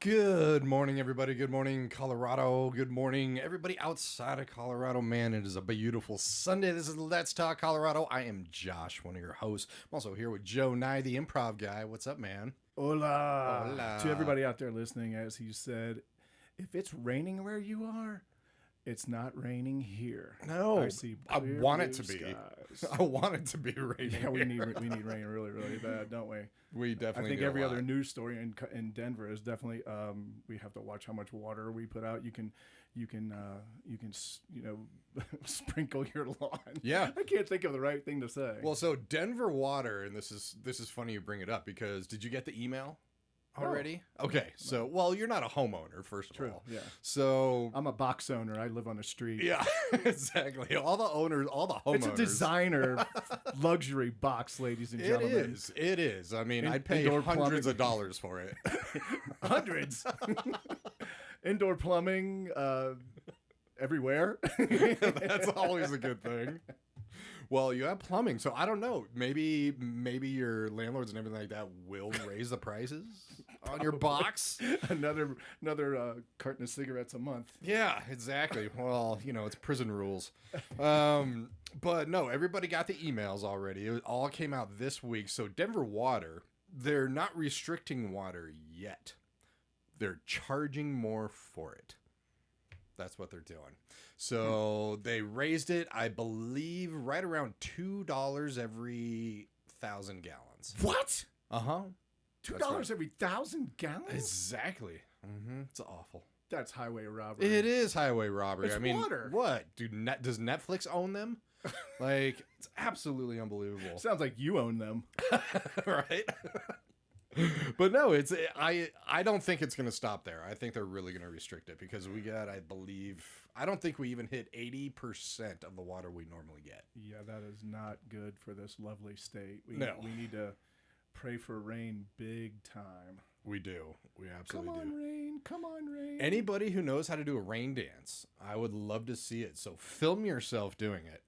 Good morning, everybody. Good morning, Colorado. Good morning, everybody outside of Colorado. Man, it is a beautiful Sunday. This is Let's Talk Colorado. I am Josh, one of your hosts. I'm also here with Joe Nie, the improv guy. What's up, man? Hola. Hola. To everybody out there listening, as he said, if it's raining where you are, it's not raining here. No, I see. I Clear want it blue to be. skies. I want it to be raining. Yeah, we need rain really, really bad, don't we? We definitely. I think do every a other lot. news story in Denver is definitely. We have to watch how much water we put out. You can, sprinkle your lawn. Yeah. I can't think of the right thing to say. Well, so Denver water, and this is funny you bring it up because did you get the email already? Okay, so well, you're not a homeowner, first of all. Yeah. So I'm a box owner. I live on the street. yeah, exactly. All the owners, all the homeowners. It's a designer luxury box, ladies and gentlemen. It is. I mean, I'd pay indoor hundreds plumbing. of dollars for it. Hundreds. Indoor plumbing everywhere. That's always a good thing. Well, you have plumbing, so I don't know. Maybe your landlords and everything like that will raise the prices on your box. another carton of cigarettes a month. Yeah, exactly. Well, it's prison rules. But no, everybody got the emails already. It all came out this week. So Denver Water, they're not restricting water yet. They're charging more for it. That's what they're doing. So they raised it, I believe, right around $2 every 1,000 gallons. What? Uh-huh. $2 every 1,000 gallons? Exactly. It's awful. That's highway robbery. It is highway robbery. It's I mean, water. What? Does Netflix own them? Like, it's absolutely unbelievable. Sounds like you own them. Right? But no, I don't think it's going to stop there. I think they're really going to restrict it because we got, I don't think we even hit 80% of the water we normally get. Yeah, that is not good for this lovely state. We need to pray for rain big time. We do. We absolutely do. Come on, rain. Come on, rain. Anybody who knows how to do a rain dance, I would love to see it. So film yourself doing it.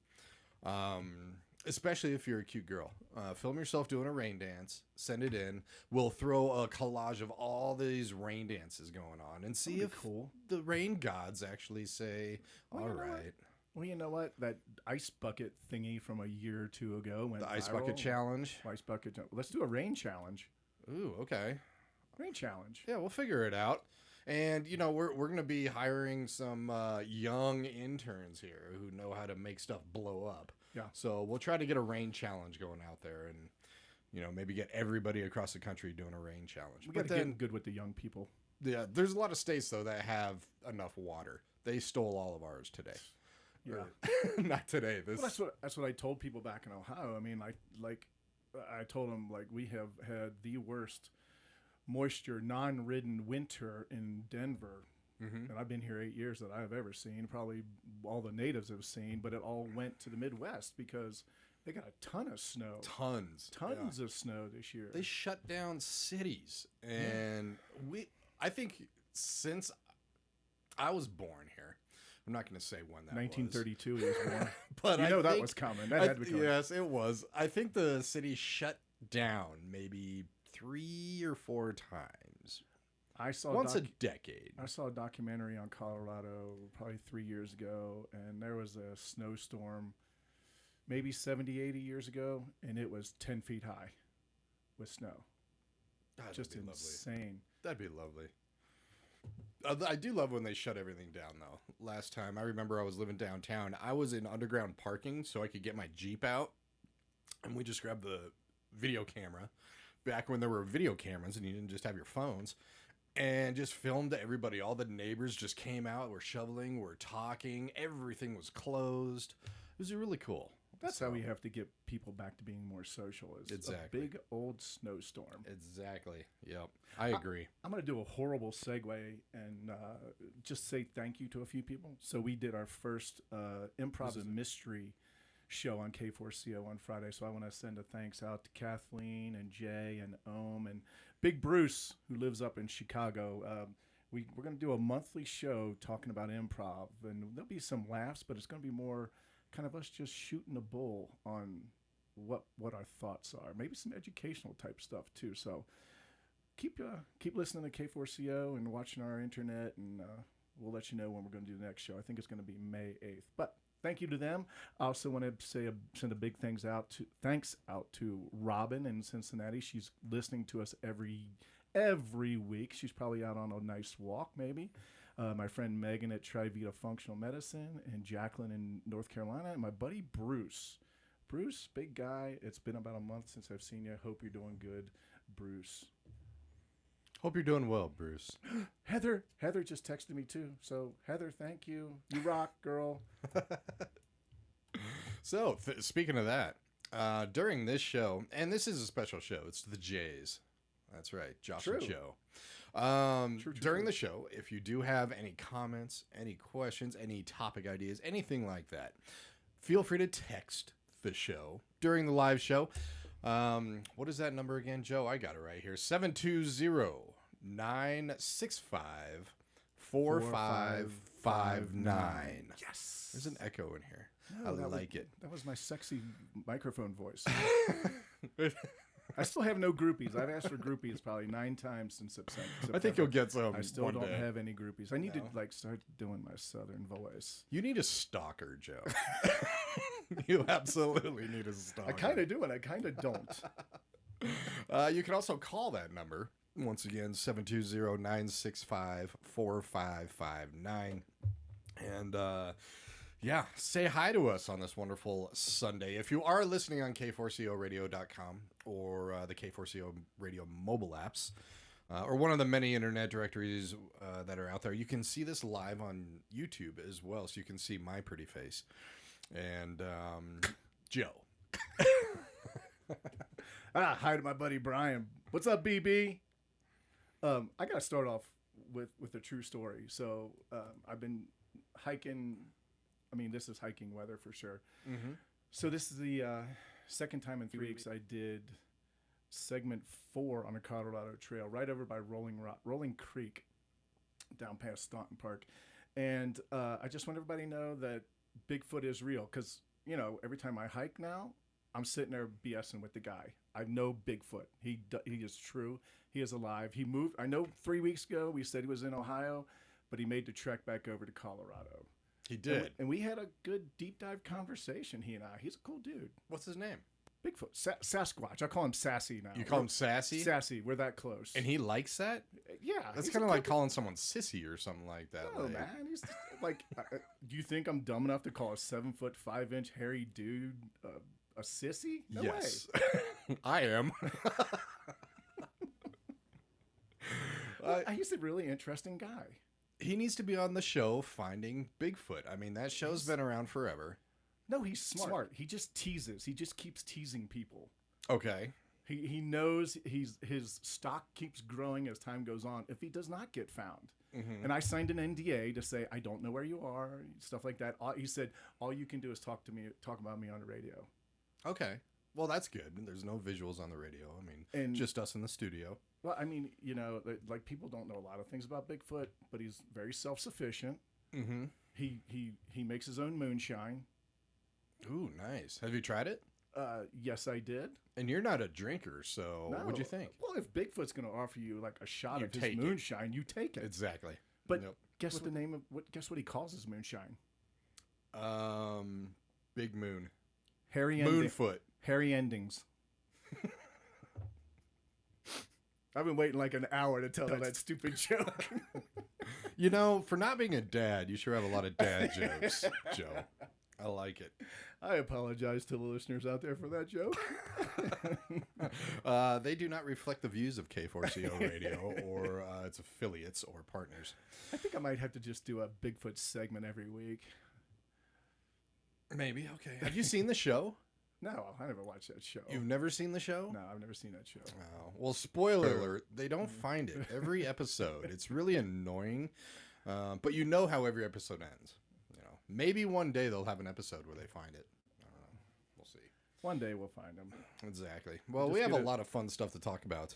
Especially if you're a cute girl. Film yourself doing a rain dance, send it in. We'll throw a collage of all these rain dances going on and see if the rain gods actually say, all right. Well, you know what? That ice bucket thingy from a year or two ago went The ice viral. bucket challenge. Ice bucket. Let's do a rain challenge. Ooh, okay. Rain challenge. Yeah, we'll figure it out. And, we're going to be hiring some young interns here who know how to make stuff blow up. Yeah. So we'll try to get a rain challenge going out there and, maybe get everybody across the country doing a rain challenge. We got to get good with the young people. Yeah, there's a lot of states, though, that have enough water. They stole all of ours today. Yeah. Not today. Well, that's what I told people back in Ohio. I mean, I told them, we have had the worst moisture, non-ridden winter in Denver. Mm-hmm. And I've been here 8 years that I've ever seen. Probably all the natives have seen, but it all went to the Midwest because they got a ton of snow. Tons Of snow this year. They shut down cities. And I think since I was born here, I'm not going to say when that 1932 he was born. But that was coming. That had to be coming. Yes, it was. I think the city shut down maybe 3 or 4 times. I saw once a decade. I saw a documentary on Colorado probably 3 years ago, and there was a snowstorm maybe 70, 80 years ago, and it was 10 feet high with snow. Just insane. That'd be lovely. I do love when they shut everything down, though. Last time, I remember I was living downtown. I was in underground parking so I could get my Jeep out, and we just grabbed the video camera back when there were video cameras and you didn't just have your phones. And just filmed everybody. All the neighbors just came out. We're shoveling. We're talking. Everything was closed. It was really cool. That's how we have to get people back to being more social. Is exactly. A big old snowstorm. Exactly. Yep. I agree. I'm going to do a horrible segue and just say thank you to a few people. So we did our first improv and mystery show on K4CO on Friday. So I want to send a thanks out to Kathleen and Jay and Ohm and Big Bruce, who lives up in Chicago. We're going to do a monthly show talking about improv, and there'll be some laughs, but it's going to be more kind of us just shooting a bull on what our thoughts are. Maybe some educational type stuff too. So keep listening to K4CO and watching our internet, and we'll let you know when we're going to do the next show. I think it's going to be May 8th. But thank you to them. I also want to send a big thanks out to Robin in Cincinnati. She's listening to us every week. She's probably out on a nice walk, maybe. My friend Megan at Trivita Functional Medicine, and Jacqueline in North Carolina, and my buddy Bruce. Bruce, big guy. It's been about a month since I've seen you. Hope you're doing good, Bruce. Hope you're doing well, Bruce. Heather just texted me too. So Heather, thank you. You rock, girl. So speaking of that, during this show, and this is a special show, it's the Jays. That's right, Josh and Joe. During the show, if you do have any comments, any questions, any topic ideas, anything like that, feel free to text the show during the live show. What is that number again, Joe? I got it right here. 720-965-4559. Yes. There's an echo in here. I like it. That was my sexy microphone voice. I still have no groupies. I've asked for groupies probably 9 times since September. I think you'll get some. I still don't have any groupies. I need to start doing my southern voice. You need a stalker, Joe. You absolutely need a stalker. I kind of do, and I kind of don't. You can also call that number. Once again, 720-965-4559. And yeah, say hi to us on this wonderful Sunday. If you are listening on K4CORadio.com or the K4CO radio mobile apps, or one of the many internet directories that are out there, you can see this live on YouTube as well, so you can see my pretty face. And Joe. Hi to my buddy Brian. What's up, BB? I got to start off with a true story. So I've been hiking. I mean, this is hiking weather for sure. Mm-hmm. So this is the second time in 3 weeks I did segment 4 on a Colorado trail right over by Rolling Creek down past Staunton Park. And I just want everybody to know that Bigfoot is real, because, you know, every time I hike now, I'm sitting there BSing with the guy. I know Bigfoot. He is true. He is alive. He moved. I know 3 weeks ago we said he was in Ohio, but he made the trek back over to Colorado. He did. And we had a good deep dive conversation, he and I. He's a cool dude. What's his name? Bigfoot. Sasquatch. I call him Sassy now. You call him Sassy? Sassy. We're that close. And he likes that? Yeah. That's kind of like calling someone sissy or something like that. No, man. He's just, like, do you think I'm dumb enough to call a 7'5" hairy dude a sissy? No yes. way. I am. He's a really interesting guy. He needs to be on the show Finding Bigfoot. I mean, that show's been around forever. No, he's smart. He just teases. He just keeps teasing people. Okay. He knows his stock keeps growing as time goes on if he does not get found. Mm-hmm. And I signed an NDA to say I don't know where you are, stuff like that. He said all you can do is talk about me on the radio. Okay. Well, that's good. There's no visuals on the radio. I mean, just us in the studio. Well, I mean, you know, like people don't know a lot of things about Bigfoot, but he's very self-sufficient. Mm-hmm. He makes his own moonshine. Ooh, nice. Have you tried it? Yes, I did. And you're not a drinker, so what'd you think? Well, if Bigfoot's going to offer you like a shot of his moonshine, you take it. Exactly. But guess what he calls his moonshine? Big Moon. Moonfoot. Hairy endings. I've been waiting like an hour to tell that stupid joke. You know, for not being a dad, you sure have a lot of dad jokes, Joe. I like it. I apologize to the listeners out there for that joke. They do not reflect the views of K4CO Radio or its affiliates or partners. I think I might have to just do a Bigfoot segment every week. Maybe, okay. Have you seen the show? No, I never watched that show. You've never seen the show? No, I've never seen that show. Oh, well, spoiler alert, they don't find it every episode. It's really annoying, but you know how every episode ends. You know, maybe one day they'll have an episode where they find it. We'll see. One day we'll find them. Exactly. Well, we have a lot of fun stuff to talk about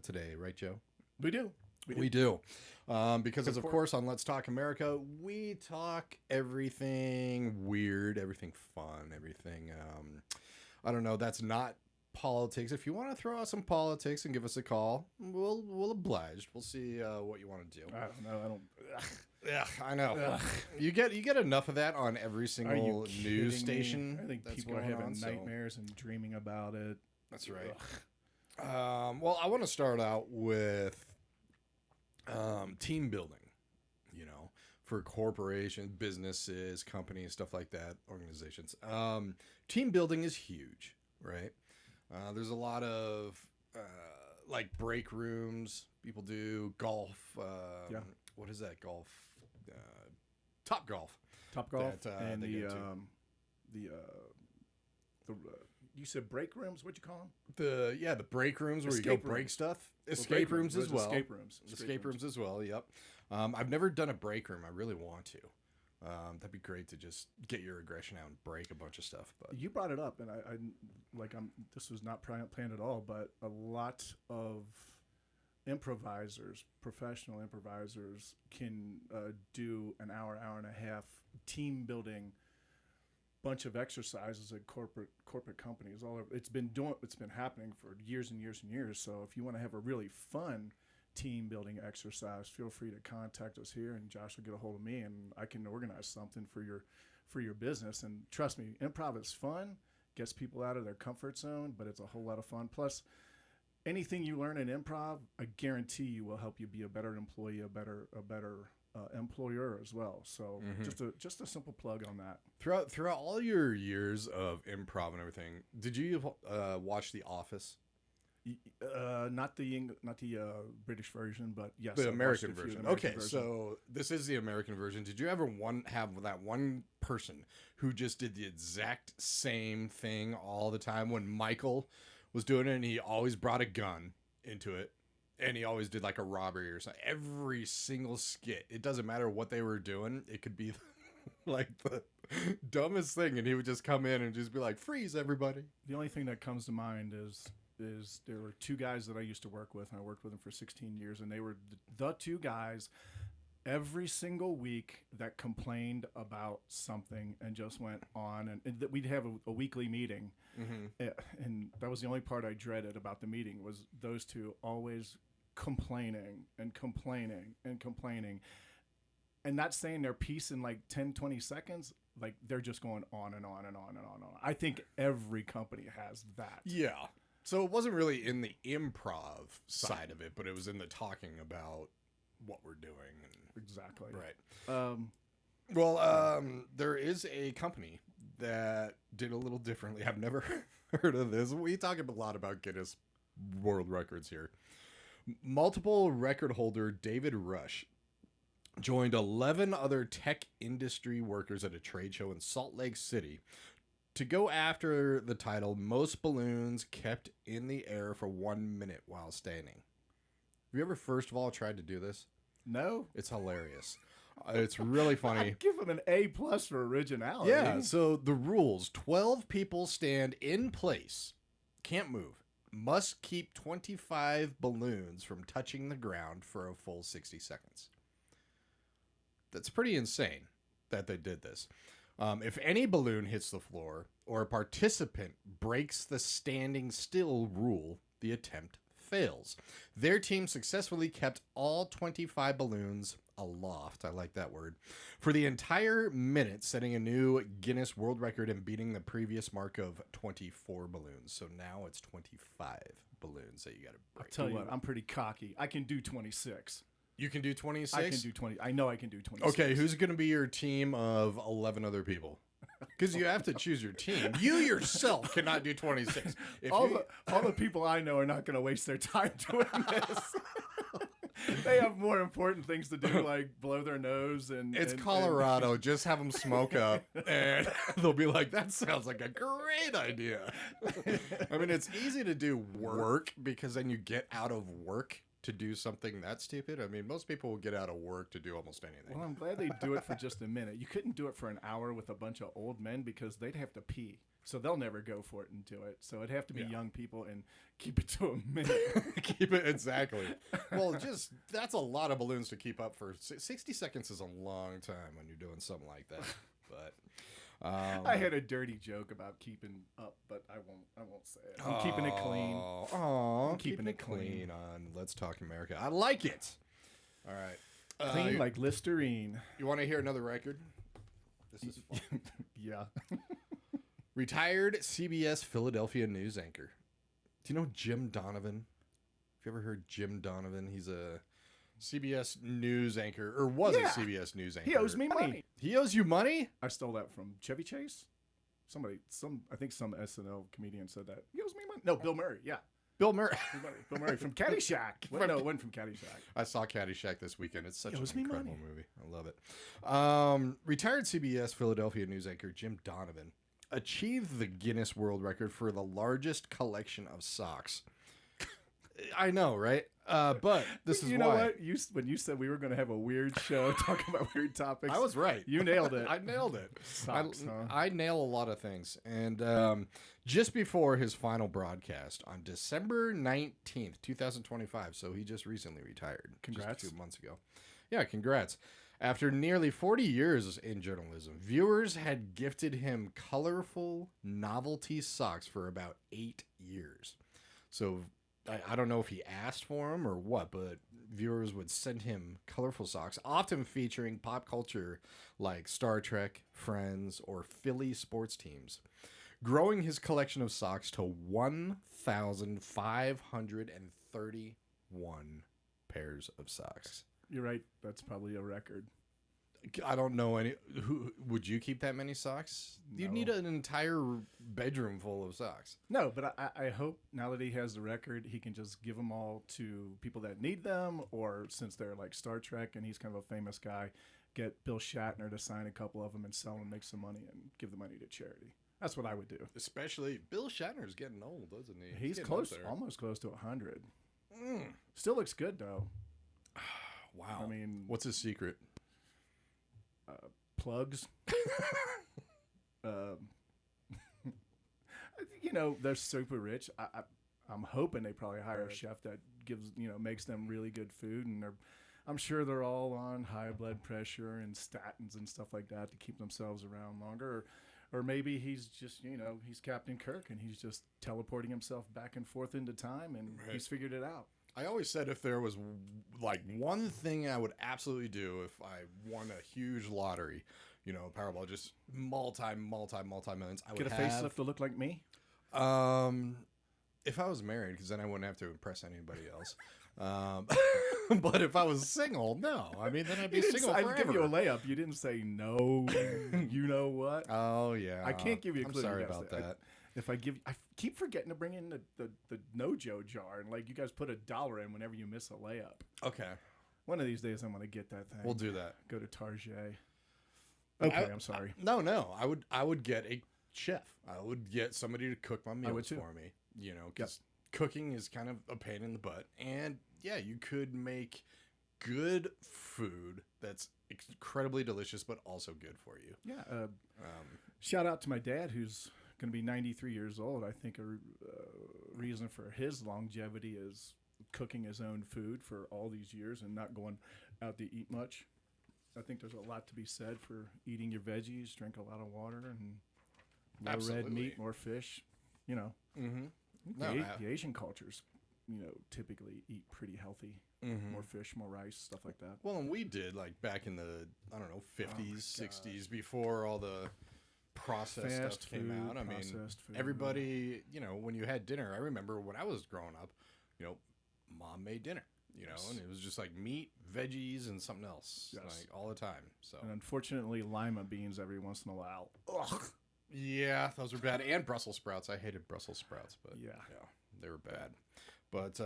today, right, Joe? We do. We do. Because, of course, on Let's Talk America, we talk everything weird, everything fun, everything, I don't know, that's not politics. If you want to throw out some politics and give us a call, we'll oblige. We'll see what you want to do. I don't know. I don't. Yeah, I know. Ugh. You get enough of that on every single news station. I think people are having nightmares and dreaming about it. That's right. Well, I want to start out with team building. You know, for corporations, businesses, companies, stuff like that, organizations. Team building is huge, right? There's a lot of like break rooms. People do golf. What is that golf? Top golf. And you said break rooms. What'd you call them? The break rooms where you go break stuff. Escape rooms as well. Escape rooms as well. Yep. I've never done a break room. I really want to. That'd be great to just get your aggression out and break a bunch of stuff. But you brought it up, and this was not planned at all, but a lot of improvisers, professional improvisers, can do an hour and a half team building bunch of exercises at corporate companies all over. It's been happening for years and years and years. So if you want to have a really fun team building exercise, feel free to contact us here, and Josh will get a hold of me, and I can organize something for your business. And trust me, improv is fun, gets people out of their comfort zone, but it's a whole lot of fun. Plus, anything you learn in improv, I guarantee you will help you be a better employee, a better employer as well. So just a simple plug on that. Throughout all your years of improv and everything, did you watch The Office? Not the British version, but yes, the American version. So this is the American version. Did you ever have that one person who just did the exact same thing all the time when Michael was doing it, and he always brought a gun into it, and he always did like a robbery or something? Every single skit, it doesn't matter what they were doing, it could be like the dumbest thing, and he would just come in and just be like, freeze everybody. The only thing that comes to mind is there were two guys that I used to work with, and I worked with them for 16 years, and they were the two guys every single week that complained about something and just went on, and we'd have a weekly meeting. And that was the only part I dreaded about the meeting, was those two always complaining and complaining and complaining, and not saying their piece in like 10-20 seconds. Like, they're just going on and on and on and on and on. I think every company has that. Yeah. So it wasn't really in the improv side of it, but it was in the talking about what we're doing. Exactly. Right. There is a company that did a little differently. I've never heard of this. We talk a lot about Guinness World Records here. Multiple record holder David Rush joined 11 other tech industry workers at a trade show in Salt Lake City to go after the title Most Balloons Kept in the Air for 1 minute while standing. Have you ever, first of all, tried to do this? No. It's hilarious. It's really funny. I'd give him an A+ for originality. Yeah, so the rules: 12 people stand in place, can't move, must keep 25 balloons from touching the ground for a full 60 seconds. That's pretty insane that they did this. If any balloon hits the floor or a participant breaks the standing still rule, the attempt fails. Their team successfully kept all 25 balloons aloft, I like that word, for the entire minute, setting a new Guinness World Record and beating the previous mark of 24 balloons. So now it's 25 balloons that you got to break. I'll tell you what, I'm pretty cocky. I can do 26. You can do 26? I can do 20. I know I can do 26. Okay, who's going to be your team of 11 other people? Because you have to choose your team. You yourself cannot do 26. All the people I know are not going to waste their time doing this. They have more important things to do, like blow their nose and. It's Colorado. Just have them smoke up, and they'll be like, "That sounds like a great idea." I mean, it's easy to do work because then you get out of work to do something that stupid. I mean, most people will get out of work to do almost anything. Well, I'm glad they do it for just a minute. You couldn't do it for an hour with a bunch of old men because they'd have to pee. So they'll never go for it and do it. So it'd have to be young people and keep it to a minute. Keep it, exactly. Well, that's a lot of balloons to keep up for. 60 seconds is a long time when you're doing something like that. But I had a dirty joke about keeping up, but I won't say it. I'm keeping it clean. Oh, I'm keeping it clean. on Let's Talk America. I like it. All right. Clean like Listerine. You want to hear another record? This is fun. Yeah. Retired CBS Philadelphia news anchor. Do you know Jim Donovan? Have you ever heard Jim Donovan? He's a CBS news anchor, or was a CBS news anchor. He owes me money. He owes you money? I stole that from Chevy Chase. I think some SNL comedian said that. He owes me money. No, Bill Murray. Yeah. Bill Murray. Bill Murray from Caddyshack. No, it wasn't from Caddyshack. I saw Caddyshack this weekend. It's such an owes me incredible money. movie. I love it. Retired CBS Philadelphia news anchor Jim Donovan achieved the Guinness World Record for the largest collection of socks. I know, right? But this is you why. know what? When you said we were going to have a weird show talking about weird topics, I was right. You nailed it. I nailed it. Socks, huh? I nail a lot of things. And just before his final broadcast on December 19th, 2025, so he just recently retired. Congrats. Just 2 months ago. Yeah, congrats. After nearly 40 years in journalism, viewers had gifted him colorful novelty socks for about 8 years. So I don't know if he asked for them or what, but viewers would send him colorful socks, often featuring pop culture like Star Trek, Friends, or Philly sports teams, growing his collection of socks to 1,531 pairs of socks. You're right. That's probably a record. I don't know any. Who would you keep that many socks? No. You'd need an entire bedroom full of socks. No, but I hope now that he has the record, he can just give them all to people that need them, or since they're like Star Trek and he's kind of a famous guy, get Bill Shatner to sign a couple of them and sell them, make some money, and give the money to charity. That's what I would do. Especially Bill Shatner's getting old, doesn't he? He's close, almost close to 100. Mm. Still looks good though. Wow. I mean, what's his secret? Plugs. You know, they're super rich. I'm hoping they probably hire a chef that makes them really good food, and I'm sure they're all on high blood pressure and statins and stuff like that to keep themselves around longer. Or maybe he's just, he's Captain Kirk and he's just teleporting himself back and forth into time, and he's figured it out. I always said if there was like one thing I would absolutely do if I won a huge lottery, Powerball, just multi-millions, I would get a facelift to look like me. If I was married, because then I wouldn't have to impress anybody else. But if I was single, no. I mean, then I'd be single forever. I'd give you a layup. You didn't say no. You know what? Oh yeah. I can't give you a clue. I'm sorry about that. I keep forgetting to bring in the no-joe jar, and you guys put $1 in whenever you miss a layup. Okay. One of these days I'm going to get that thing. We'll do that. Go to Target. Okay, I'm sorry. No. I would get a chef. I would get somebody to cook my meals for me. Because cooking is kind of a pain in the butt. And yeah, you could make good food that's incredibly delicious, but also good for you. Yeah. Shout out to my dad, who's going to be 93 years old. I think a reason for his longevity is cooking his own food for all these years and not going out to eat much. I think there's a lot to be said for eating your veggies, drink a lot of water, and no red meat, more fish. Mm-hmm. The Asian cultures, typically eat pretty healthy. Mm-hmm. More fish, more rice, stuff like that. Well, and we did back in the 50s, 60s, before all the processed stuff came out. I mean, everybody, when you had dinner, I remember when I was growing up, mom made dinner, and it was just meat, veggies, and something else, all the time. So, and unfortunately, lima beans every once in a while. Ugh. Yeah, those were bad. And Brussels sprouts. I hated Brussels sprouts, but yeah, they were bad. But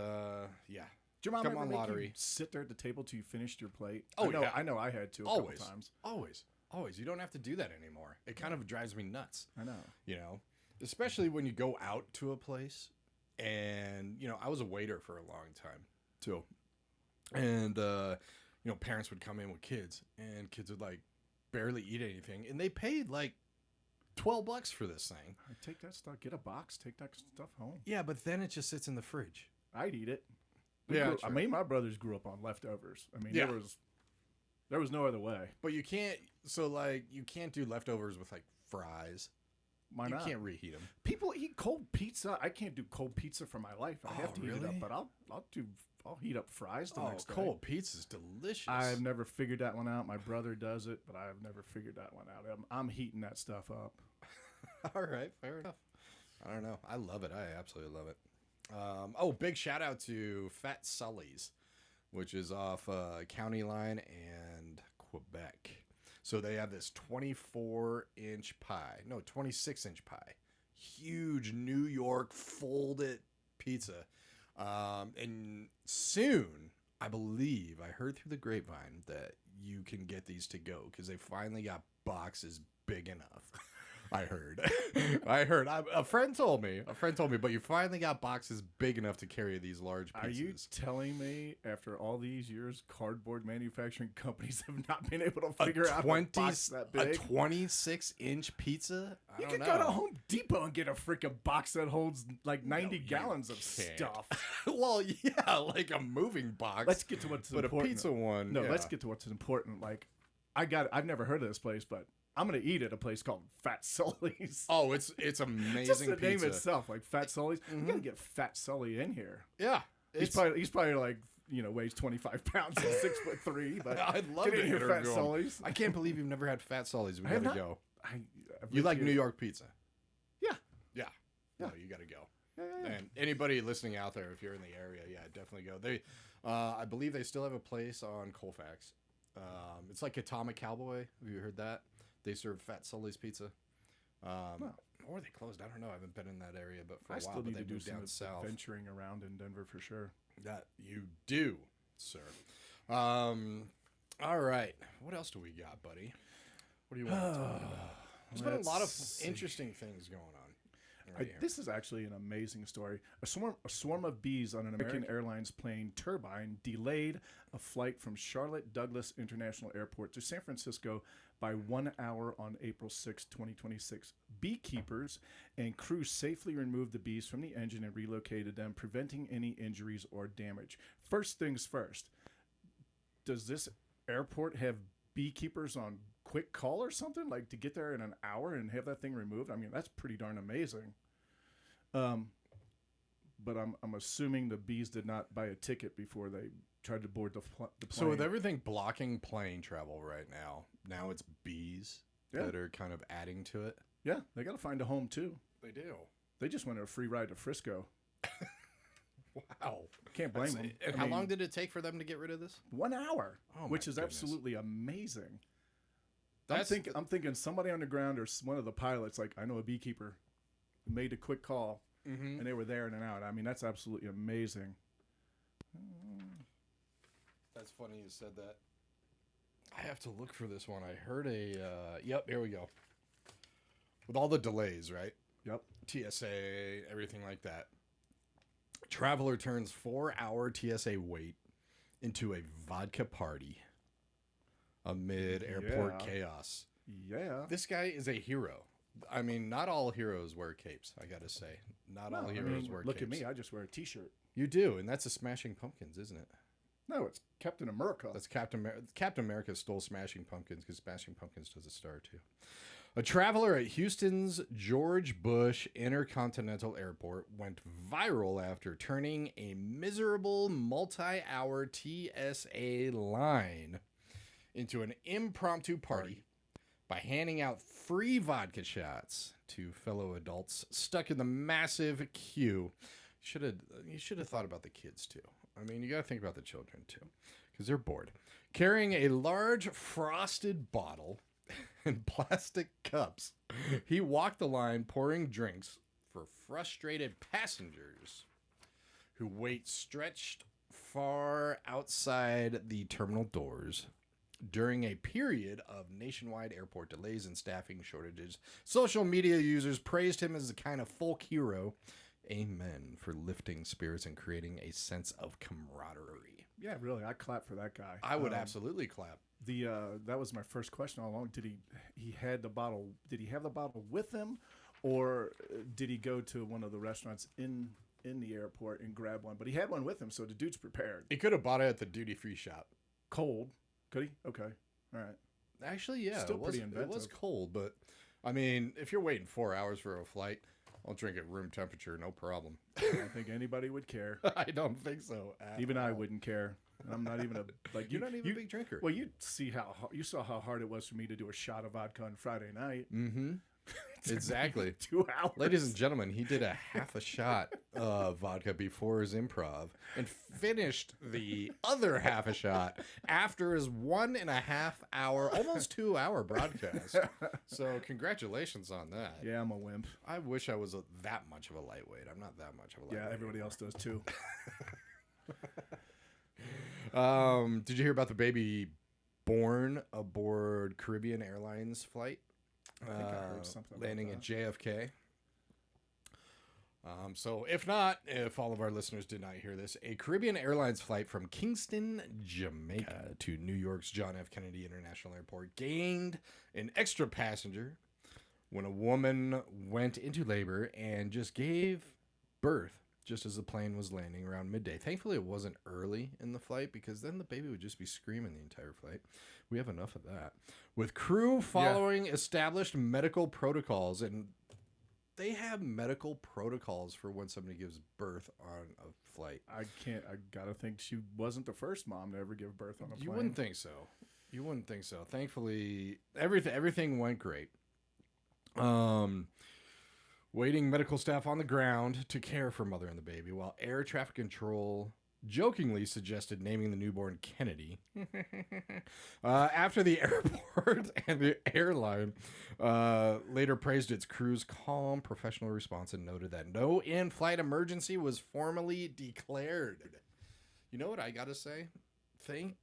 yeah. Did your mom Come ever on, make lottery. you sit there at the table till you finished your plate? Oh, yeah. I know I had to a couple times. Always. You don't have to do that anymore. It kind of drives me nuts. I know. Especially when you go out to a place. And, I was a waiter for a long time, too. And, parents would come in with kids. And kids would, barely eat anything. And they paid, $12 for this thing. Take that stuff. Get a box. Take that stuff home. Yeah, but then it just sits in the fridge. I'd eat it. My brothers grew up on leftovers. I mean, there was no other way. But you can't. So you can't do leftovers with fries. Why You not? can't reheat them. People eat cold pizza. I can't do cold pizza for my life. I have to heat it up, really? but I'll heat up fries the next day. Cold pizza's delicious. I've never figured that one out. My brother does it, but I've never figured that one out. I'm heating that stuff up. All right, fair enough. I don't know. I love it. I absolutely love it. Big shout out to Fat Sully's, which is off County Line and Quebec. So they have this 24-inch pie. No, 26-inch pie. Huge New York folded pizza. And soon, I believe, I heard through the grapevine that you can get these to go because they finally got boxes big enough. I heard. A friend told me, but you finally got boxes big enough to carry these large pieces. Are you telling me after all these years, cardboard manufacturing companies have not been able to figure out a box that big? A 26-inch pizza? You could go to Home Depot and get a freaking box that holds like 90 gallons of stuff. Well, yeah, like a moving box. Let's get to what's important. But a pizza one. No, yeah. let's get to what's important. Like, I've never heard of this place, but I'm gonna eat at a place called Fat Sully's. Oh, it's amazing. Just the pizza. name itself, like Fat Sully's. We gotta get Fat Sully in here. Yeah, he's probably like weighs 25 pounds and 6'3". But I'd love get to in here, Fat Sully's. I can't believe you've never had Fat Sully's. We gotta go. You like New York pizza? Yeah. No, you gotta go. Yeah. And anybody listening out there, if you're in the area, yeah, definitely go. They, I believe they still have a place on Colfax. It's like Atomic Cowboy. Have you heard that? They serve Fat Sully's pizza. Or they closed. I don't know. I haven't been in that area, but for a while. Still need but to they do moved some down south. venturing around in Denver for sure. That you do, sir. All right. What else do we got, buddy? What do you want to talk about? There's been a lot of interesting things going on. Right here. This is actually an amazing story. A swarm of bees on an American Airlines plane turbine delayed a flight from Charlotte Douglas International Airport to San Francisco by 1 hour on April 6, 2026. Beekeepers and crew safely removed the bees from the engine and relocated them, preventing any injuries or damage. First things first, does this airport have beekeepers on quick call or something, like to get there in an hour and have that thing removed? I mean, that's pretty darn amazing. But I'm assuming the bees did not buy a ticket before they tried to board the plane. So with everything blocking plane travel right now it's bees that are kind of adding to it. Yeah, they got to find a home too. They do. They just wanted a free ride to Frisco. Wow. Can't blame them. And how long did it take for them to get rid of this? 1 hour, which is goodness. absolutely amazing. I'm thinking somebody on the ground or one of the pilots, like, I know a beekeeper, made a quick call, and they were there in and out. I mean, that's absolutely amazing. That's funny you said that. I have to look for this one. I heard yep, here we go. With all the delays, right? Yep. TSA, everything like that. Traveler turns 4-hour TSA wait into a vodka party amid airport chaos. Yeah. This guy is a hero. I mean, not all heroes wear capes, I gotta say. Not all heroes wear capes. Look at me, I just wear a t-shirt. You do, and that's a Smashing Pumpkins, isn't it? No, it's Captain America. That's Captain America stole Smashing Pumpkins because Smashing Pumpkins does a star too. A traveler at Houston's George Bush Intercontinental Airport went viral after turning a miserable multi-hour TSA line into an impromptu party by handing out free vodka shots to fellow adults stuck in the massive queue. You should have thought about the kids too. I mean, you got to think about the children too, because they're bored. Carrying a large frosted bottle and plastic cups, he walked the line pouring drinks for frustrated passengers who wait stretched far outside the terminal doors during a period of nationwide airport delays and staffing shortages. Social media users praised him as a kind of folk hero. Amen for lifting spirits and creating a sense of camaraderie. Yeah, really, I clap for that guy. I would absolutely clap. That was my first question all along. Did he have the bottle with him, or did he go to one of the restaurants in the airport and grab one? But he had one with him, so the dude's prepared. He could have bought it at the duty-free shop. Cold. Could he? Okay. All right. Actually, yeah. Still pretty inventive. It was cold, but I mean, if you're waiting 4 hours for a flight, I'll drink at room temperature, no problem. I don't think anybody would care. I don't think so. Even I wouldn't care. I'm not even You're not even a big drinker. Well, you saw how hard it was for me to do a shot of vodka on Friday night. Mm-hmm. Exactly. 2 hours. Ladies and gentlemen, he did a half a shot of vodka before his improv and finished the other half a shot after his 1.5 hour, almost 2 hour broadcast. So congratulations on that. Yeah, I'm a wimp. I wish I was that much of a lightweight. I'm not that much of a lightweight. Yeah, everybody else does too. Did you hear about the baby born aboard Caribbean Airlines flight? I think I heard something about landing that. at JFK. So if all of our listeners did not hear this, a Caribbean Airlines flight from Kingston, Jamaica to New York's John F. Kennedy International Airport gained an extra passenger when a woman went into labor and just gave birth just as the plane was landing around midday. Thankfully, it wasn't early in the flight because then the baby would just be screaming the entire flight. We have enough of that. With crew following established medical protocols, and they have medical protocols for when somebody gives birth on a flight. I gotta think she wasn't the first mom to ever give birth on a plane. You wouldn't think so. You wouldn't think so. Thankfully, everything went great. Waiting medical staff on the ground to care for mother and the baby, while air traffic control jokingly suggested naming the newborn Kennedy. After the airport and the airline later praised its crew's calm, professional response and noted that no in-flight emergency was formally declared. You know what I gotta say? Thank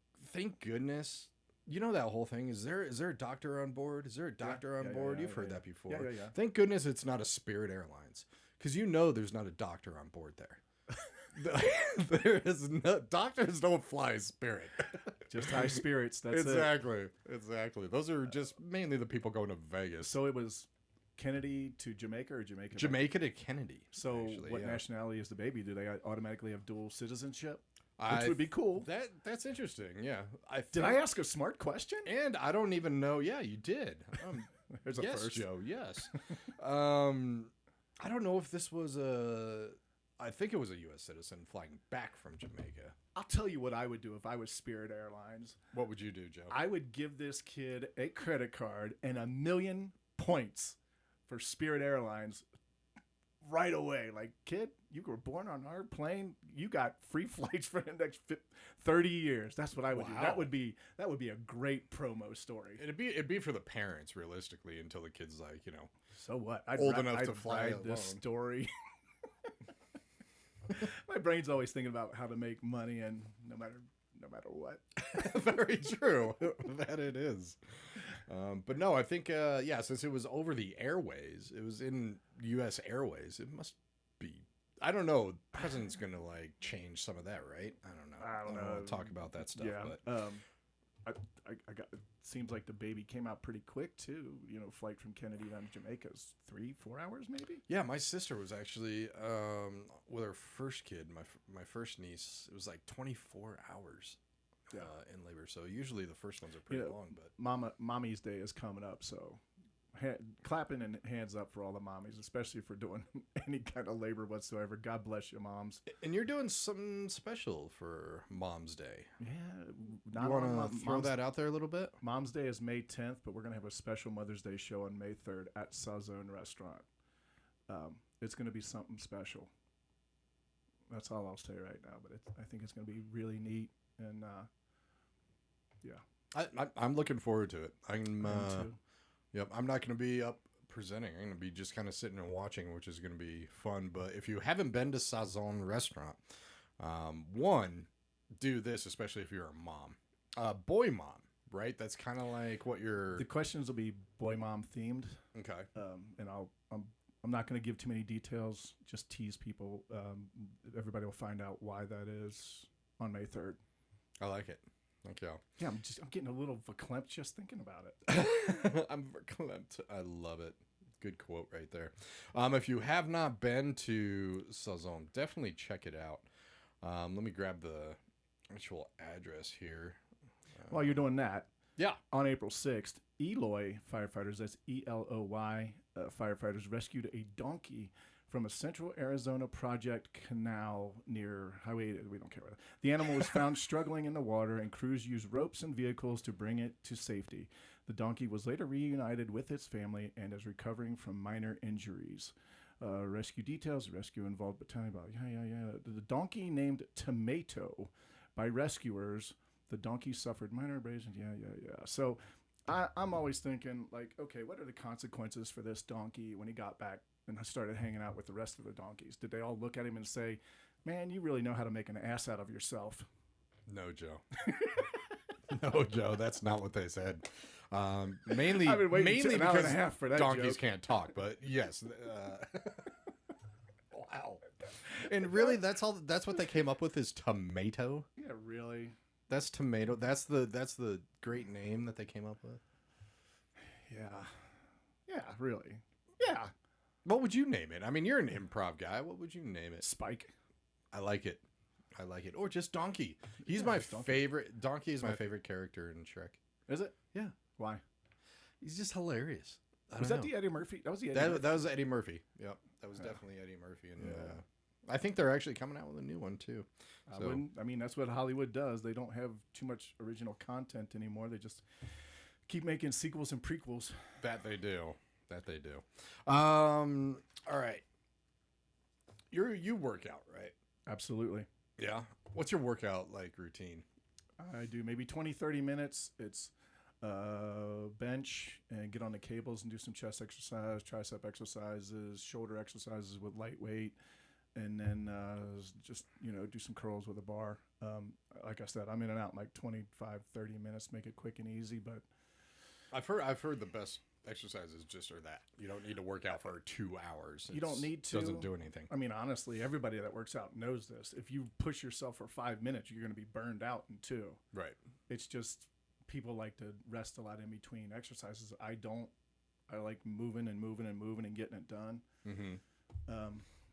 goodness. You know that whole thing. Is there a doctor on board? Is there a doctor on board? You've heard that before. Yeah. Thank goodness it's not a Spirit Airlines, because you know there's not a doctor on board there. There is no doctors don't fly Spirit. Just high spirits. That's exactly. Those are just mainly the people going to Vegas. So it was Kennedy to Jamaica or Jamaica? Jamaica to Kennedy. So actually, what nationality is the baby? Do they automatically have dual citizenship? I Which would be cool. That's interesting. Yeah. Did I ask a smart question? And I don't even know. Yeah, you did. There's a yes, first. Joe. Yes. I don't know if this was I think it was a U.S. citizen flying back from Jamaica. I'll tell you what I would do if I was Spirit Airlines. What would you do, Joe? I would give this kid a credit card and 1,000,000 points for Spirit Airlines right away. Like, kid, you were born on our plane. You got free flights for the next 30 years. That's what I would do. That would be a great promo story. It'd be for the parents, realistically, until the kid's like, so what? Old enough to fly ride this story. My brain's always thinking about how to make money, and no matter what. Very true. That it is. But no, I think since it was over the airways, it was in U.S. Airways. It must be. I don't know. The president's gonna change some of that, right? I don't know. Talk about that stuff. Yeah. But I got. It seems like the baby came out pretty quick too. Flight from Kennedy down to Jamaica is 3-4 hours maybe. Yeah, my sister was actually with her first kid. My first niece. It was like 24 hours. In labor, so usually the first ones are pretty long. But Mommy's Day is coming up, so clapping and hands up for all the mommies, especially for doing any kind of labor whatsoever. God bless you, moms. And you're doing something special for Mom's Day. Yeah, you want to throw that out there a little bit? Mom's Day is May 10th, but we're gonna have a special Mother's Day show on May 3rd at Sazone Restaurant. It's gonna be something special. That's all I'll say right now, but I think it's gonna be really neat. And I'm looking forward to it. I'm too. Yep. I'm not going to be up presenting. I'm going to be just kind of sitting and watching, which is going to be fun. But if you haven't been to Sazon Restaurant, one, do this, especially if you're a mom, boy mom, right? That's kind of like what you're. The questions will be boy mom themed. Okay. And I'm not going to give too many details. Just tease people. Everybody will find out why that is on May 3rd. I like it. Thank you. Yeah, I'm getting a little verklempt just thinking about it. I'm verklempt. I love it. Good quote right there. If you have not been to Sazon, definitely check it out. Let me grab the actual address here. While you're doing that, yeah, on April 6th, Eloy firefighters, that's Eloy firefighters, rescued a donkey from a central Arizona project canal near Highway. We don't care about that. The animal was found struggling in the water, and crews used ropes and vehicles to bring it to safety. The donkey was later reunited with its family and is recovering from minor injuries. Rescue details. Rescue involved battalion. The donkey named Tomato by rescuers. The donkey suffered minor abrasions. So I'm always thinking, like, okay, what are the consequences for this donkey when he got back and started hanging out with the rest of the donkeys? Did they all look at him and say, man, you really know how to make an ass out of yourself? No, Joe. No, Joe, that's not what they said. Mainly I've been waiting mainly an hour and because a half for that donkeys joke. can't talk, but yes. Wow. And really, that's what they came up with is tomato. Yeah, really. That's tomato. That's the great name that they came up with. Yeah, really. Yeah. What would you name it? I mean, you're an improv guy. What would you name it? Spike. I like it. Or just Donkey. He's my favorite. Donkey is my favorite character in Shrek. Is it? Yeah. Why? He's just hilarious. Was that the Eddie Murphy? That was the Eddie Murphy. That was Eddie Murphy. Yep. That was definitely Eddie Murphy. And I think they're actually coming out with a new one too. I mean, that's what Hollywood does. They don't have too much original content anymore. They just keep making sequels and prequels. That they do. All right. You work out, right? Absolutely. Yeah. What's your workout like routine? I do maybe 20, 30 minutes. It's bench and get on the cables and do some chest exercise, tricep exercises, shoulder exercises with lightweight, and then just, do some curls with a bar. Like I said, I'm in and out in like 25, 30 minutes, make it quick and easy. But I've heard the best exercises just are that. You don't need to work out for 2 hours. You don't need to. Doesn't do anything. I mean, honestly, everybody that works out knows this. If you push yourself for 5 minutes, you're going to be burned out in 2. Right. It's just people like to rest a lot in between exercises. I don't. I like moving and getting it done. Mm-hmm.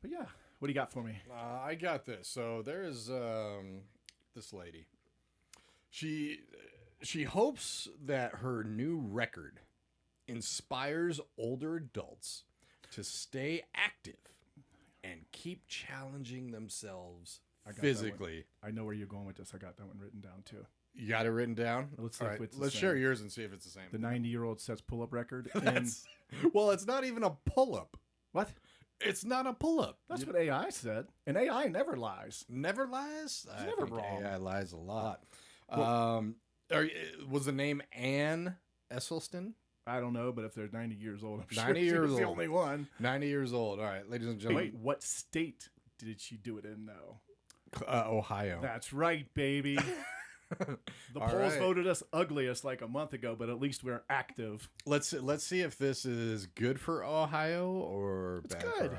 But yeah, what do you got for me? I got this. So there's this lady. She hopes that her new record inspires older adults to stay active and keep challenging themselves physically. I know where you're going with this. I got that one written down too. You got it written down? Let's see if it's the let's same. share yours and see if it's the same. The 90-year-old sets pull-up record. Well, it's not even a pull-up. What? It's not a pull-up. That's what AI said. And AI never lies. Never lies? It's never wrong. AI lies a lot. Well, was the name Ann Esselstyn? I don't know, but if they're 90 years old, I'm 90 sure years she's the old. only one. 90 years old. All right, ladies and gentlemen. Wait, what state did she do it in, though? Ohio. That's right, baby. The polls voted us ugliest like a month ago, but at least we're active. Let's see if this is good for Ohio or bad good. for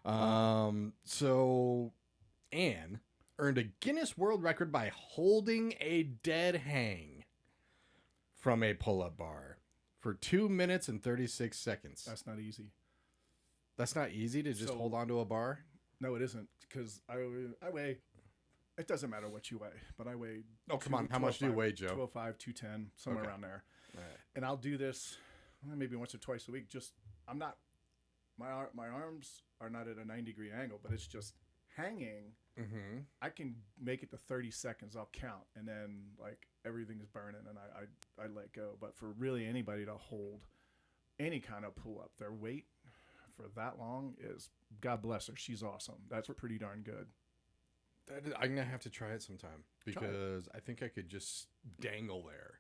Ohio. So Anne earned a Guinness World Record by holding a dead hang from a pull-up bar for 2 minutes and 36 seconds. That's not easy. That's not easy to just hold onto a bar? No, it isn't, because I weigh. It doesn't matter what you weigh, but I weigh. Oh, come on. How much do you weigh, Joe? 205, 210, somewhere around there. Right. And I'll do this maybe once or twice a week. Just, I'm not, my arms are not at a 90-degree angle, but it's just hanging. Mm-hmm. I can make it to 30 seconds. I'll count. And then, like, everything's burning, and I let go. But for really anybody to hold any kind of pull-up, their weight for that long is, God bless her. She's awesome. That's pretty darn good. I'm going to have to try it sometime because I think I could just dangle there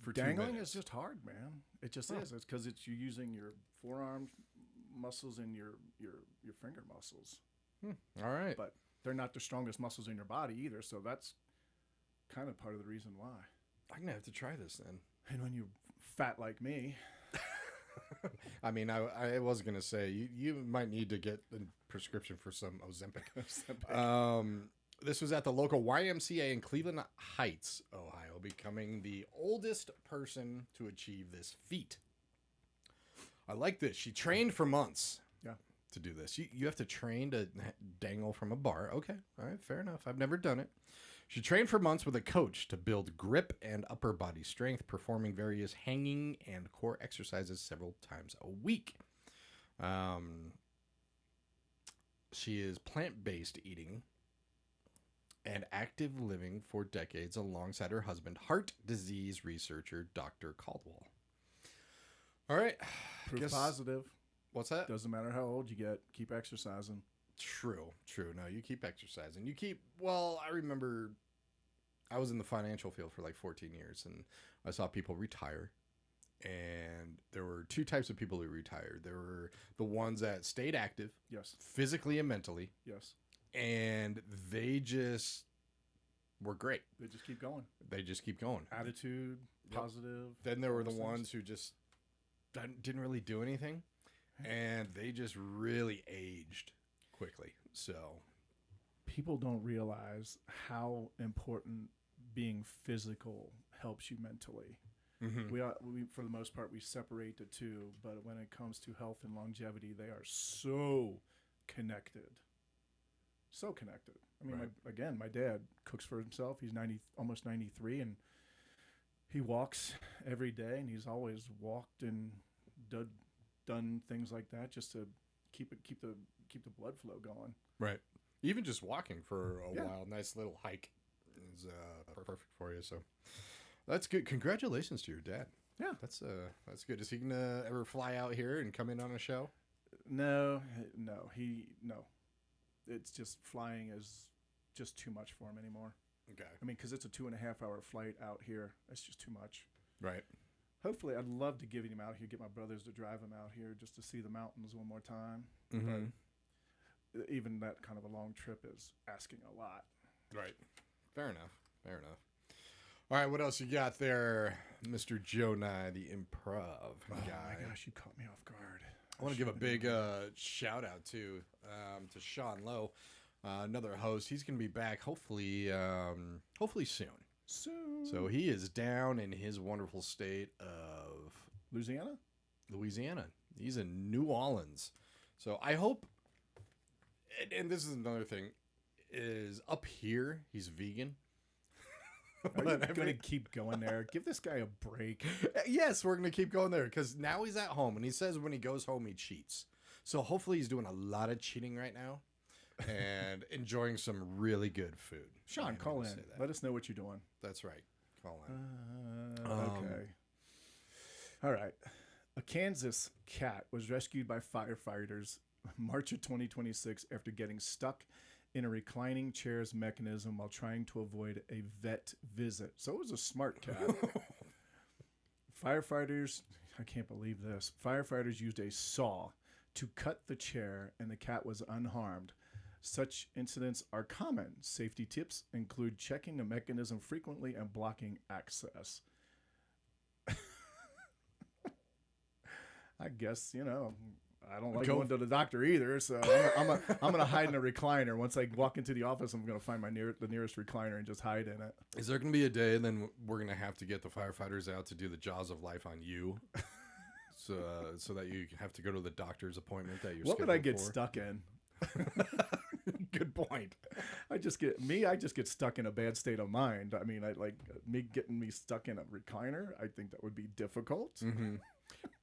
for 2 minutes. Dangling is just hard, man. It just is. It's because you're using your forearm muscles and your finger muscles. All right. But they're not the strongest muscles in your body either, so that's kind of part of the reason why. I'm going to have to try this then. And when you're fat like me... I mean, I was going to say, you might need to get a prescription for some Ozempic. This was at the local YMCA in Cleveland Heights, Ohio, becoming the oldest person to achieve this feat. I like this. She trained for months to do this. You have to train to dangle from a bar. Okay. All right. Fair enough. I've never done it. She trained for months with a coach to build grip and upper body strength, performing various hanging and core exercises several times a week. She is plant-based eating and active living for decades alongside her husband, heart disease researcher Dr. Caldwell. All right. Proof positive. What's that? Doesn't matter how old you get. Keep exercising. True. No, you keep exercising. Well, I remember I was in the financial field for like 14 years, and I saw people retire. And there were two types of people who retired. There were the ones that stayed active, yes, physically and mentally, yes, and they just were great. They just keep going. Attitude, positive. Then there were the ones who just didn't really do anything, and they just really aged quickly. So people don't realize how important being physical helps you mentally. Mm-hmm. We for the most part, we separate the two, but when it comes to health and longevity, they are so connected. I mean, right. My dad cooks for himself. He's almost 93, and he walks every day, and he's always walked and done things like that just to keep the blood flow going. Right. Even just walking for a while, nice little hike is perfect for you. So that's good. Congratulations to your dad. Yeah, that's good. Is he gonna ever fly out here and come in on a show? No. It's just flying is just too much for him anymore. Okay. I mean, because it's a 2.5-hour flight out here. It's just too much. Right. Hopefully, I'd love to get him out here, get my brothers to drive him out here just to see the mountains one more time. Mm-hmm. But even that kind of a long trip is asking a lot. Right. Fair enough. All right, what else you got there, Mr. Joe Nie, the improv guy? Oh my gosh, you caught me off guard. I want to give a big shout out to Sean Lowe, another host. He's going to be back hopefully soon. So he is down in his wonderful state of Louisiana. He's in New Orleans. So I hope, and this is another thing, is up here he's vegan. Are you going to keep going there? Give this guy a break. Yes, we're going to keep going there because now he's at home, and he says when he goes home he cheats. So hopefully he's doing a lot of cheating right now and enjoying some really good food. Sean, call in. Let us know what you're doing. That's right. Call in. Okay. All right. A Kansas cat was rescued by firefighters March of 2026 after getting stuck in a reclining chair's mechanism while trying to avoid a vet visit. So it was a smart cat. Firefighters, I can't believe this. Firefighters used a saw to cut the chair, and the cat was unharmed. Such incidents are common. Safety tips include checking the mechanism frequently and blocking access. I guess, I don't like going to the doctor either, so I'm gonna hide in a recliner. Once I walk into the office, I'm gonna find the nearest recliner and just hide in it. Is there gonna be a day then we're gonna have to get the firefighters out to do the jaws of life on you, so that you have to go to the doctor's appointment that you're. What would I get stuck in? Good point. I just get stuck in a bad state of mind. I mean, getting me stuck in a recliner. I think that would be difficult. Mm-hmm.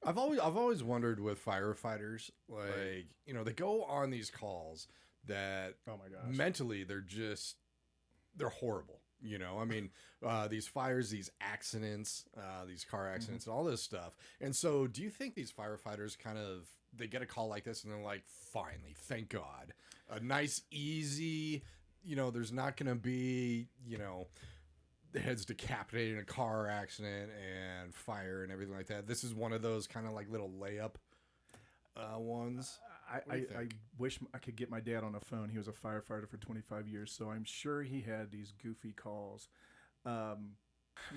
I've always wondered with firefighters, like, they go on these calls that, oh my gosh, mentally they're horrible. I mean, these fires, these accidents, these car accidents, and all this stuff. And so do you think these firefighters they get a call like this and they're like, finally, thank God, a nice, easy, there's not going to be, the head's decapitated in a car accident and fire and everything like that. This is one of those kind of like little layup ones. I wish I could get my dad on the phone. He was a firefighter for 25 years, so I'm sure he had these goofy calls. Man,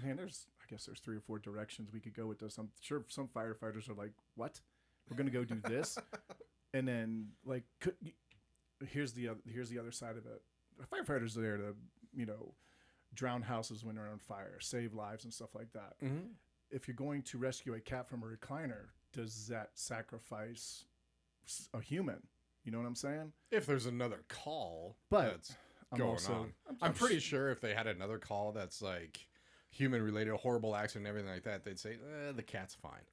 I guess there's 3 or 4 directions we could go with this. I'm sure some firefighters are like, "What? We're gonna go do this?" And then here's the other side of it. Firefighters are there to drown houses when they're on fire, save lives and stuff like that. Mm-hmm. If you're going to rescue a cat from a recliner, does that sacrifice a human? You know what I'm saying? If there's another call, but going on. I'm pretty sure if they had another call that's like human related, horrible accident, and everything like that, they'd say the cat's fine.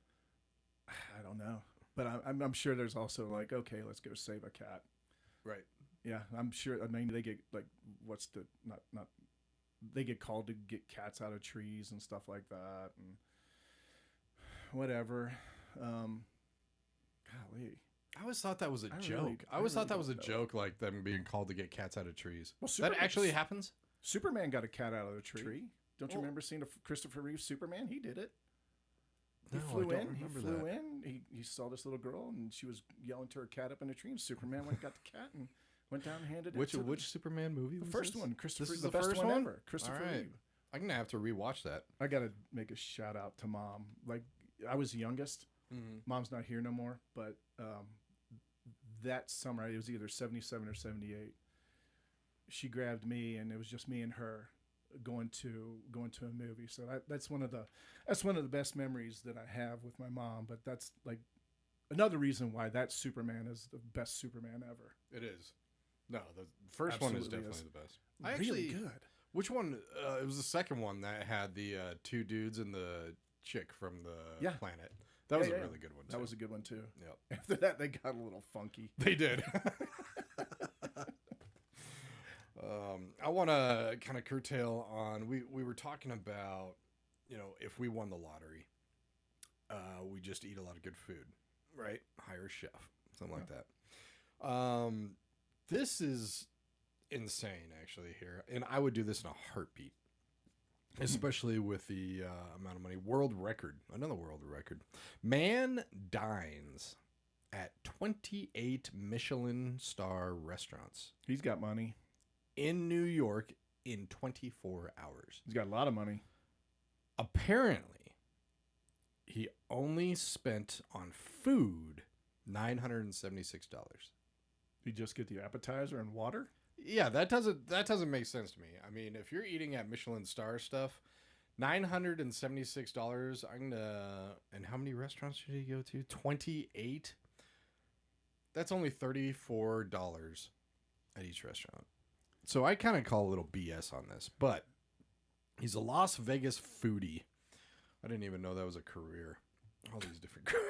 I don't know, but I'm sure there's also like, okay, let's go save a cat. Right. Yeah, I'm sure. I mean, they get like, they get called to get cats out of trees and stuff like that, and whatever. Golly. I always thought that was a joke. I always thought that was a joke, like them being called to get cats out of trees. Well, that actually happens? Superman got a cat out of the tree. Don't you remember seeing Christopher Reeve Superman? He did it. He flew in. He saw this little girl, and she was yelling to her cat up in a tree. And Superman went and got the cat and went down and handed it to which Superman movie was the first this? one. Christopher, this is the first best one ever. Christopher Reeve. I'm gonna have to rewatch that. I gotta make a shout out to Mom. Like, I was the youngest. Mm-hmm. Mom's not here no more, but that summer, it was either 77 or 78. She grabbed me, and it was just me and her going to a movie. So that's one of the best memories that I have with my mom. But that's like another reason why that Superman is the best Superman ever. It is. No, the first one is definitely the best. Really good. Which one? It was the second one that had the two dudes and the chick from the planet. That was a really good one, too. That was a good one, too. Yep. After that, they got a little funky. They did. I want to kind of curtail on, we were talking about, if we won the lottery, we just eat a lot of good food, right? Hire a chef, something like that. This is insane, actually, here. And I would do this in a heartbeat. Especially with the amount of money. World record. Another world record. Man dines at 28 Michelin star restaurants. He's got money. In New York in 24 hours. He's got a lot of money. Apparently, he only spent on food $976. You just get the appetizer and water? Yeah, that doesn't make sense to me. I mean, if you're eating at Michelin star stuff, $976. And how many restaurants did he go to? 28. That's only $34 at each restaurant. So I kind of call a little BS on this, but he's a Las Vegas foodie. I didn't even know that was a career. All these different careers.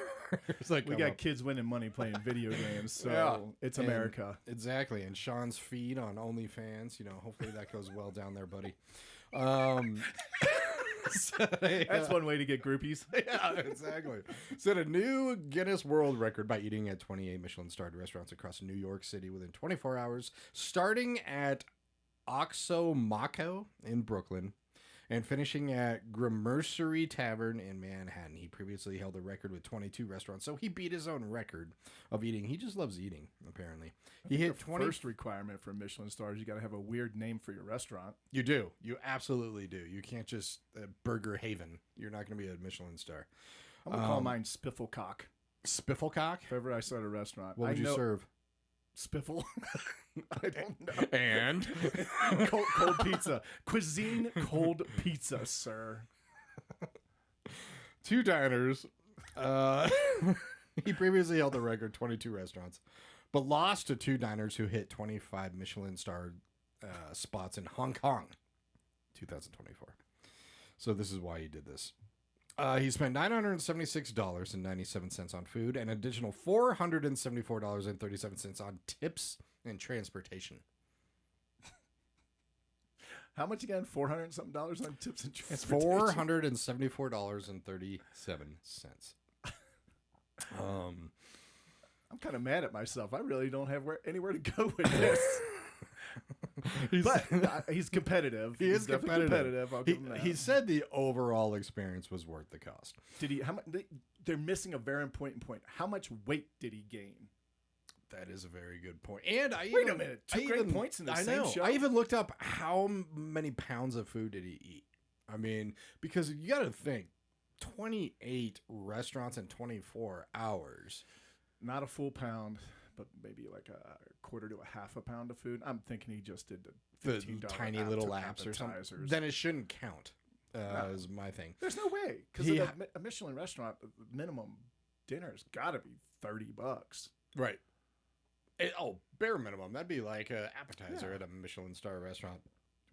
We got kids winning money playing video games, so it's America. Exactly. And Sean's feed on OnlyFans, hopefully that goes well down there, buddy. That's one way to get groupies. Yeah, exactly. Set a new Guinness World Record by eating at 28 Michelin-starred restaurants across New York City within 24 hours, starting at Oxomaco in Brooklyn and finishing at Gramercy Tavern in Manhattan. He previously held a record with 22 restaurants, so he beat his own record of eating. He just loves eating, apparently. He hit 20. First requirement for Michelin stars, you got to have a weird name for your restaurant. You do. You absolutely do. You can't just Burger Haven. You're not going to be a Michelin star. I'm going to call mine Spifflecock. Spifflecock? If ever I start a restaurant. What would you serve? Spiffle. I don't know. And cold pizza. Cuisine cold pizza, sir. Two diners. He previously held the record, 22 restaurants, but lost to two diners who hit 25 Michelin star spots in Hong Kong, 2024. So this is why he did this. He spent $976.97 on food and an additional $474.37 on tips and transportation. How much again? $400 something on tips and transportation? $474.37. I'm kind of mad at myself. I really don't have anywhere to go with this. But he's competitive. He's competitive. I'll give him that. He said the overall experience was worth the cost. Did he? How much? They're missing a very important point. How much weight did he gain? That is a very good point. And wait a minute, two great points in the same show. I even looked up how many pounds of food did he eat. I mean, because you got to think, 28 restaurants in 24 hours. Not a full pound, but maybe like a quarter to a half a pound of food. I'm thinking he just did the tiny little laps or something. Then it shouldn't count. Is my thing. There's no way, because a Michelin restaurant, minimum dinner's got to be $30. Right. Bare minimum. That'd be like an appetizer at a Michelin star restaurant.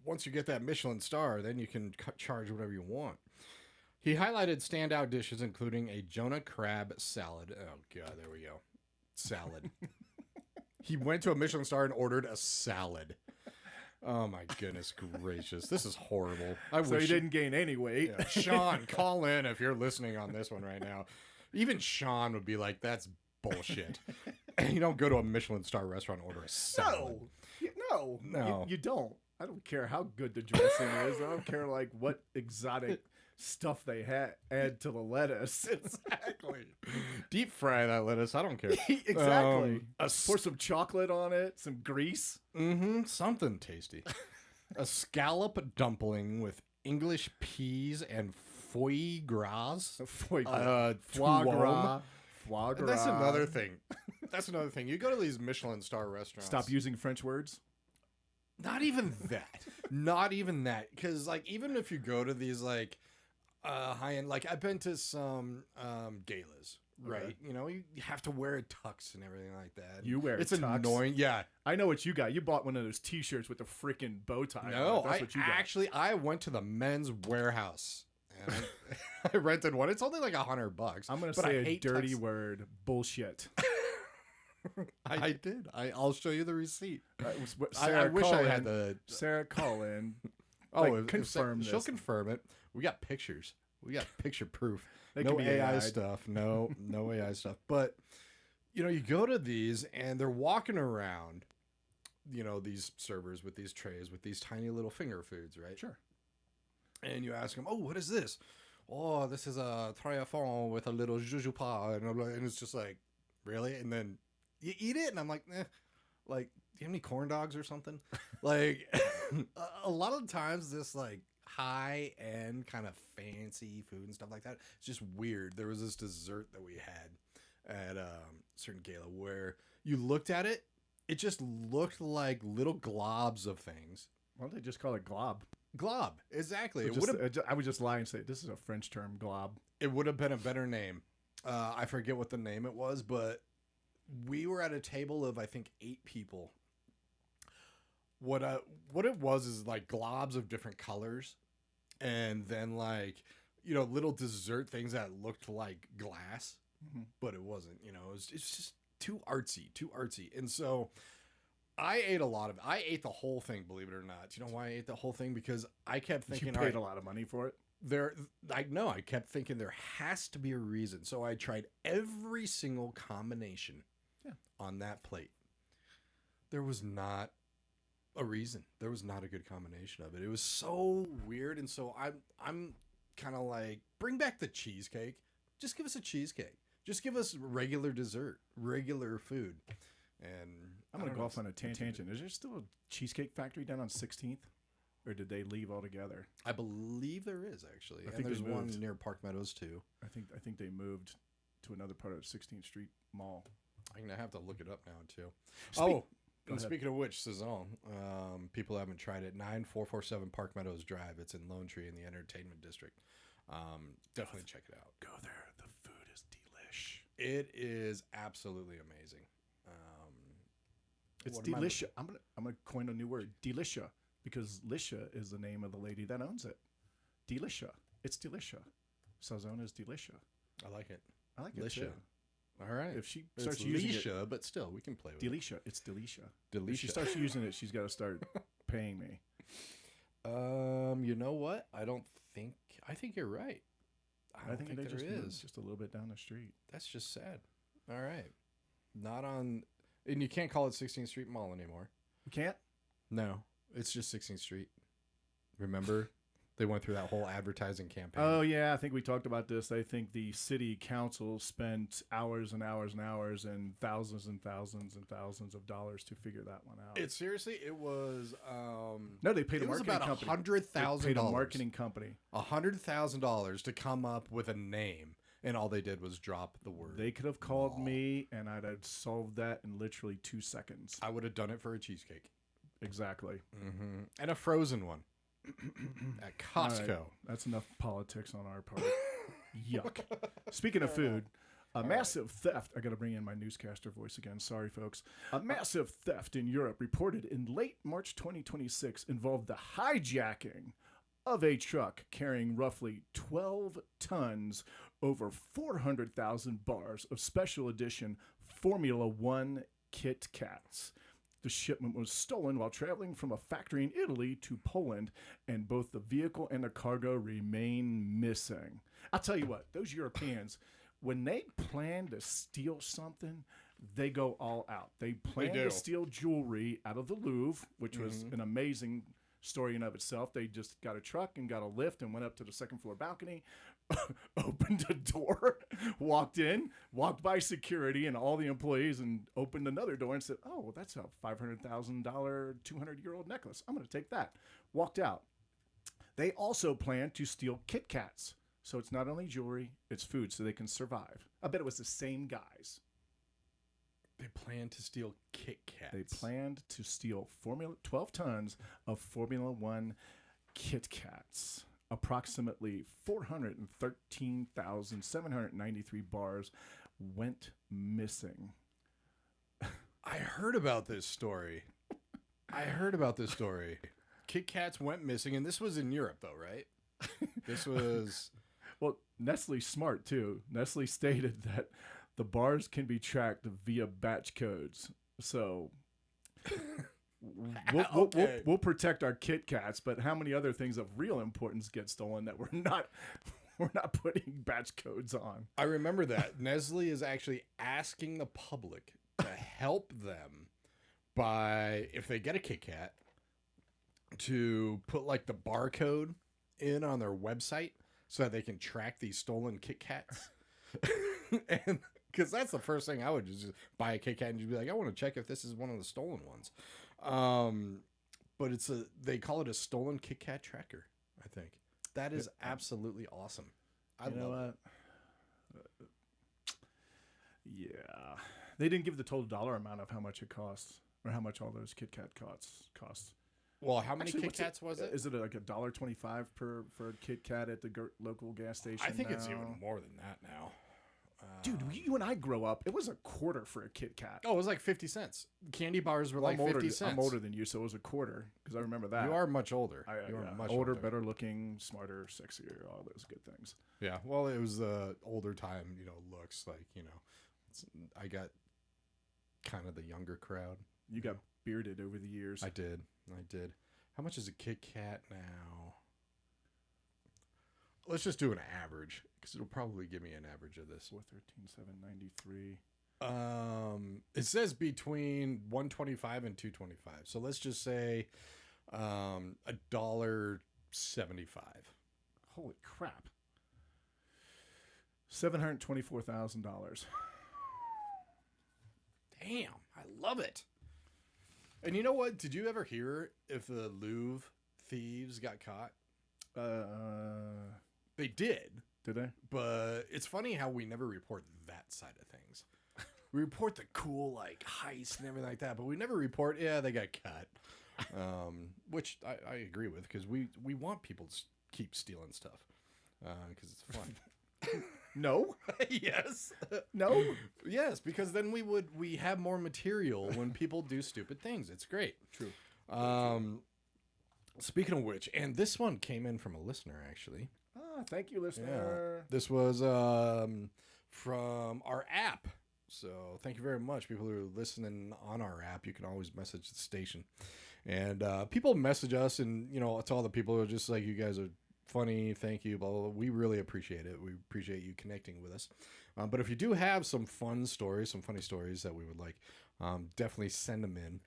Once you get that Michelin star, then you can charge whatever you want. He highlighted standout dishes, including a Jonah crab salad. Oh, God, there we go. Salad. He went to a Michelin star and ordered a salad. Oh, my goodness gracious. This is horrible. So he didn't gain any weight. Yeah. Sean, call in if you're listening on this one right now. Even Sean would be like, that's bullshit. You don't go to a Michelin star restaurant and order a salad. No. You don't. I don't care how good the dressing is. I don't care like what exotic stuff they add to the lettuce. Exactly. Deep fry that lettuce. I don't care. Exactly. Pour some chocolate on it, some grease. Something tasty. A scallop dumpling with English peas and foie gras. Foie gras. Foie gras. Foie gras. That's another thing. You go to these Michelin star restaurants. Stop using French words. Not even that. Not even that. Because like even if you go to these like high end, like I've been to some galas, right? Okay. You know, you have to wear a tux and everything like that. You wear it's tux? Annoying. Yeah, I know what you got. You bought one of those T-shirts with the freaking bow tie. No, that's what you got. Actually, I went to the Men's Warehouse and I rented one. It's only like $100. I'm gonna say a dirty word. Bullshit. I did. I'll show you the receipt. Sarah, I wish I had the Sarah call in. Confirm this. She'll confirm it. We got pictures. We got picture proof. No AI stuff. No AI stuff. But you know, you go to these and they're walking around. You know, these servers with these trays with these tiny little finger foods, right? Sure. And you ask them, "Oh, what is this?" "Oh, this is a triaphon with a little jujupa," and it's just like, really? And then you eat it, and I'm like, like, do you have any corn dogs or something? Like, a lot of times this like high end kind of fancy food and stuff like that, it's just weird. There was this dessert that we had at a certain gala where you looked at it, it just looked like little globs of things. Why don't they just call it glob? Glob, exactly. I would just lie and say this is a French term, glob. It would have been a better name. I forget what the name it was, but we were at a table of I think 8 people. What it was is like globs of different colors, and then like, you know, little dessert things that looked like glass, but it wasn't. You know, it's just too artsy. And so I ate a lot of it. I ate the whole thing, believe it or not. You know why I ate the whole thing? Because I kept thinking you paid a lot of money for it. I kept thinking there has to be a reason. So I tried every single combination on that plate. There was not a reason. There was not a good combination of it. It was so weird. And so I'm kind of like, bring back the cheesecake. Just give us a cheesecake. Just give us regular dessert, regular food. And I'm going to go off on a tangent. Is there still a cheesecake factory down on 16th? Or did they leave altogether? I believe there is, actually. I think there's one near Park Meadows, too. I think they moved to another part of 16th Street Mall. I'm going to have to look it up now, too. Speaking of which, Saison, people haven't tried it. 9447 Park Meadows Drive. It's in Lone Tree in the Entertainment District. Definitely check it out. Go there. The food is delish. It is absolutely amazing. It's delicia. I'm gonna coin a new word, delicia, because Lisha is the name of the lady that owns it. Delicia. It's delicia. Saison is delicia. I like it. I like it too. All right. If she starts using it, but still, we can play with Delicia. It's Delicia. Delicia. If she starts using it, she's got to start paying me. You know what? I think you're right. I think there is. Just a little bit down the street. That's just sad. All right. Not on, and you can't call it 16th Street Mall anymore. You can't? No, it's just 16th Street. Remember? They went through that whole advertising campaign. Oh, yeah. I think we talked about this. I think the city council spent hours and hours and hours and thousands and thousands and thousands of dollars to figure that one out. It was... no, they paid a marketing company. It was about $100,000. They paid a marketing company. $100,000 to come up with a name, and all they did was drop the word. They could have called me, and I'd have solved that in literally 2 seconds. I would have done it for a cheesecake. Exactly. Mm-hmm. And a frozen one. At Costco. Right. That's enough politics on our part. Yuck. Speaking of food, A massive theft. I got to bring in my newscaster voice again. Sorry, folks. A massive theft in Europe reported in late March 2026 involved the hijacking of a truck carrying roughly 12 tons, over 400,000 bars of special edition Formula One Kit Kats. The shipment was stolen while traveling from a factory in Italy to Poland, and both the vehicle and the cargo remain missing. I'll tell you what, those Europeans, when they plan to steal something, they go all out. They plan to steal jewelry out of the Louvre, which was an amazing story in of itself. They just got a truck and got a lift and went up to the second floor balcony, opened a door, walked in, walked by security and all the employees, and opened another door and said, "Oh, that's a $500,000 200-year-old necklace. I'm going to take that." Walked out. They also planned to steal Kit Kats. So it's not only jewelry, it's food, so they can survive. I bet it was the same guys. They planned to steal Kit Kats. They planned to steal 12 tons of Formula One Kit Kats. Approximately 413,793 bars went missing. I heard about this story. Kit Kats went missing, and this was in Europe, though, right? This was... Well, Nestle's smart, too. Nestle stated that the bars can be tracked via batch codes. So we'll protect our Kit Kats, but how many other things of real importance get stolen that we're not putting batch codes on? I remember that. Nestle is actually asking the public to help them by, if they get a Kit Kat, to put like the barcode in on their website so that they can track these stolen Kit Kats. And because that's the first thing I would just buy a Kit Kat and just be like, I want to check if this is one of the stolen ones. But they call it a stolen Kit Kat tracker, I think. That is absolutely awesome. I love it. Yeah. They didn't give the total dollar amount of how much it costs, or how much all those Kit Kat cost. Well, how many Kit Kats was it? Is it like $1.25 for a Kit Kat at the local gas station? I think it's even more than that now. Dude, you and I grow up, it was a quarter for a Kit Kat. Oh, it was like 50 cents. Candy bars were 50 cents. I'm older than you, so it was a quarter, because I remember that. You are much older. You are much older, better looking, smarter, sexier, all those good things. Yeah, well, it was the older time, looks like, I got kind of the younger crowd. You got bearded over the years. I did. How much is a Kit Kat now? Let's just do an average, because it'll probably give me an average of this. 413,793. It says between $1.25 and $2.25. So let's just say $1.75. Holy crap! $724,000. Damn, I love it. And you know what? Did you ever hear if the Louvre thieves got caught? They did. Did they? But it's funny how we never report that side of things. We report the cool, heist and everything like that, but we never report, they got caught. Which I agree with, because we want people to keep stealing stuff, because it's fun. No. Yes. No. Yes, because then we have more material when people do stupid things. It's great. True. Speaking of which, and this one came in from a listener, actually. Thank you, listener. Yeah. This was from our app. So thank you very much. People who are listening on our app, you can always message the station. And people message us, and, it's all the people who are just like, you guys are funny, thank you, blah, blah, blah. We really appreciate it. We appreciate you connecting with us. But if you do have some fun stories, some funny stories that we would like, definitely send them in.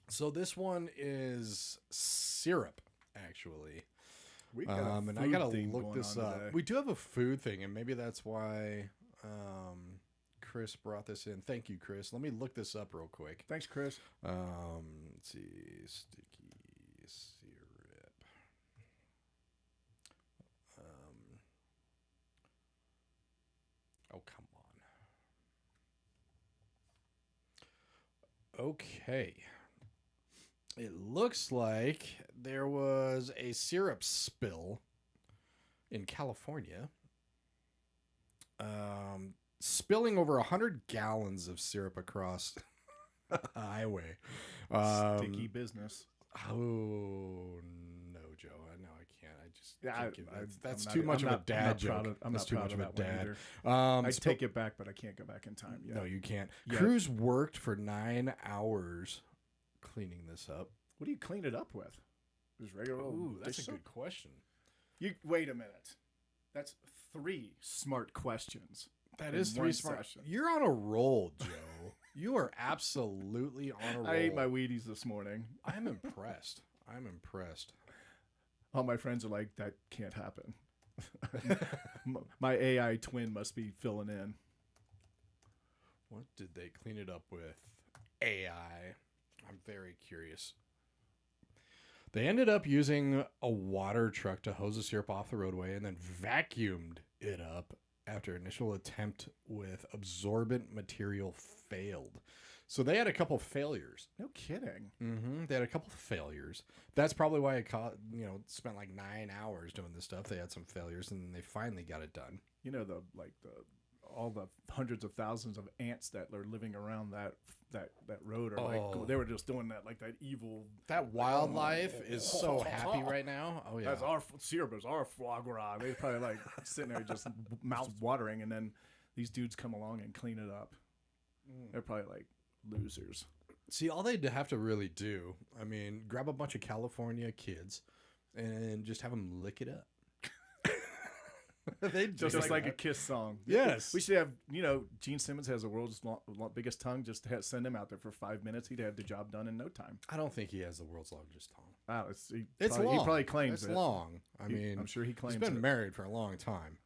So this one is syrup, actually. We got and I gotta look this up. Today. We do have a food thing, and maybe that's why Chris brought this in. Thank you, Chris. Let me look this up real quick. Thanks, Chris. Let's see, sticky syrup. Oh, come on. Okay. It looks like there was a syrup spill in California. spilling over 100 gallons of syrup across a highway. Sticky business. Oh no, Joe! No, I can't. I just can't give that's I'm too not- much I'm of a not- dad joke. I'm That's not too much proud of a of that one dad. either. I Sp- take it back, but I can't go back in time yet. No, you can't. Yeah. Crews worked for 9 hours cleaning this up. What do you clean it up with? Just regular old Ooh, that's dish a soap? good question. You wait a minute. That's 3 smart questions. That in is 3 one smart. session. You're on a roll, Joe. You are absolutely on a roll. I ate my Wheaties this morning. I'm impressed. I'm impressed. All my friends are like, that can't happen. My AI twin must be filling in. What did they clean it up with? AI. I'm very curious. They ended up using a water truck to hose the syrup off the roadway and then vacuumed it up after initial attempt with absorbent material failed. So they had a couple failures. No kidding. They had a couple failures. That's probably why it spent like 9 hours doing this stuff. They had some failures and they finally got it done. You know, all the hundreds of thousands of ants that are living around that road are like, they were just doing that, like that evil. That wildlife is so happy right now. Oh yeah, that's our syrup is our foie gras. They're probably like sitting there just mouth watering, and then these dudes come along and clean it up. They're probably like losers. See, all they'd have to really do, I mean, grab a bunch of California kids and just have them lick it up. They just like a Kiss song. Yes. We should have, Gene Simmons has the world's biggest tongue. Just send him out there for 5 minutes. He'd have the job done in no time. I don't think he has the world's longest tongue. Wow, It's long. He probably claims it's it. long. I'm sure he claims he's been it. married for a long time.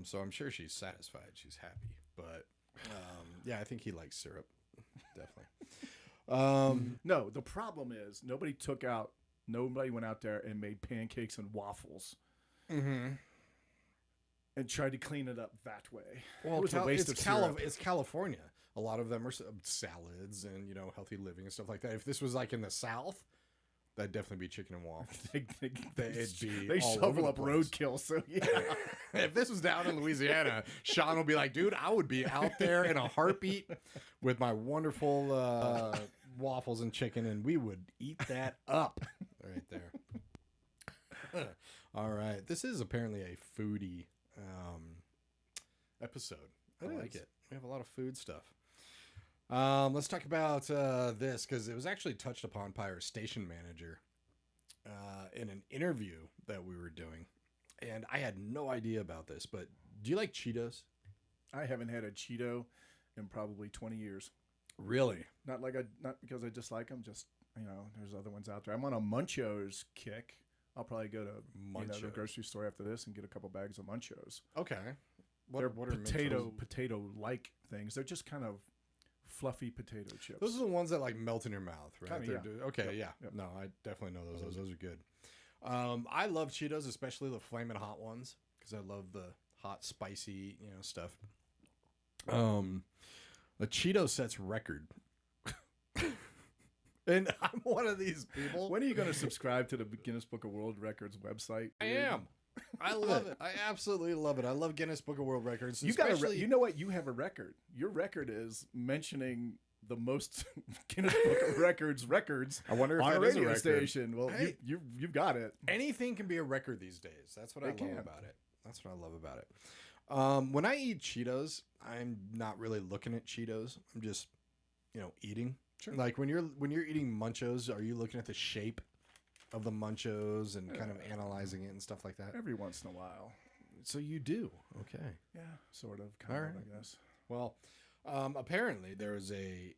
So I'm sure she's satisfied. She's happy. But yeah, I think he likes syrup. Definitely. No, the problem is nobody went out there and made pancakes and waffles. And tried to clean it up that way. Well, it was a waste of syrup. It's California. A lot of them are salads and healthy living and stuff like that. If this was like in the South, that'd definitely be chicken and waffles. They shovel up roadkill. So yeah. If this was down in Louisiana, Sean would be like, "Dude, I would be out there in a heartbeat with my wonderful waffles and chicken, and we would eat that up right there." All right, this is apparently a foodie episode. I like it. We have a lot of food stuff. Let's talk about this because it was actually touched upon by our station manager in an interview that we were doing, and I had no idea about this. But do you like Cheetos? I haven't had a Cheeto in probably 20 years. Really? Not because I dislike them. Just there's other ones out there. I'm on a Munchos kick. I'll probably go to the grocery store after this and get a couple bags of Munchos. Okay. They're what are potato-like things. They're just kind of fluffy potato chips. Those are the ones that like melt in your mouth, right? Kinda, yeah. Okay, Yep. No, I definitely know those. Those are good. I love Cheetos, especially the flaming hot ones, because I love the hot, spicy, stuff. A Cheeto sets record. And I'm one of these people. When are you going to subscribe to the Guinness Book of World Records website? I am. I love it. I absolutely love it. I love Guinness Book of World Records. You know what? You have a record. Your record is mentioning the most Guinness Book of Records I wonder if on a that is radio record. station. Well, Hey. you've got it. Anything can be a record these days. That's what I love can. about it. That's what I love about it. When I eat Cheetos, I'm not really looking at Cheetos. I'm just, eating. Sure. Like when you're eating Munchos, are you looking at the shape of the Munchos and kind of analyzing it and stuff like that? Every once in a while. So you do. Okay. Yeah, sort of. Kind of, I guess. Well, apparently there was a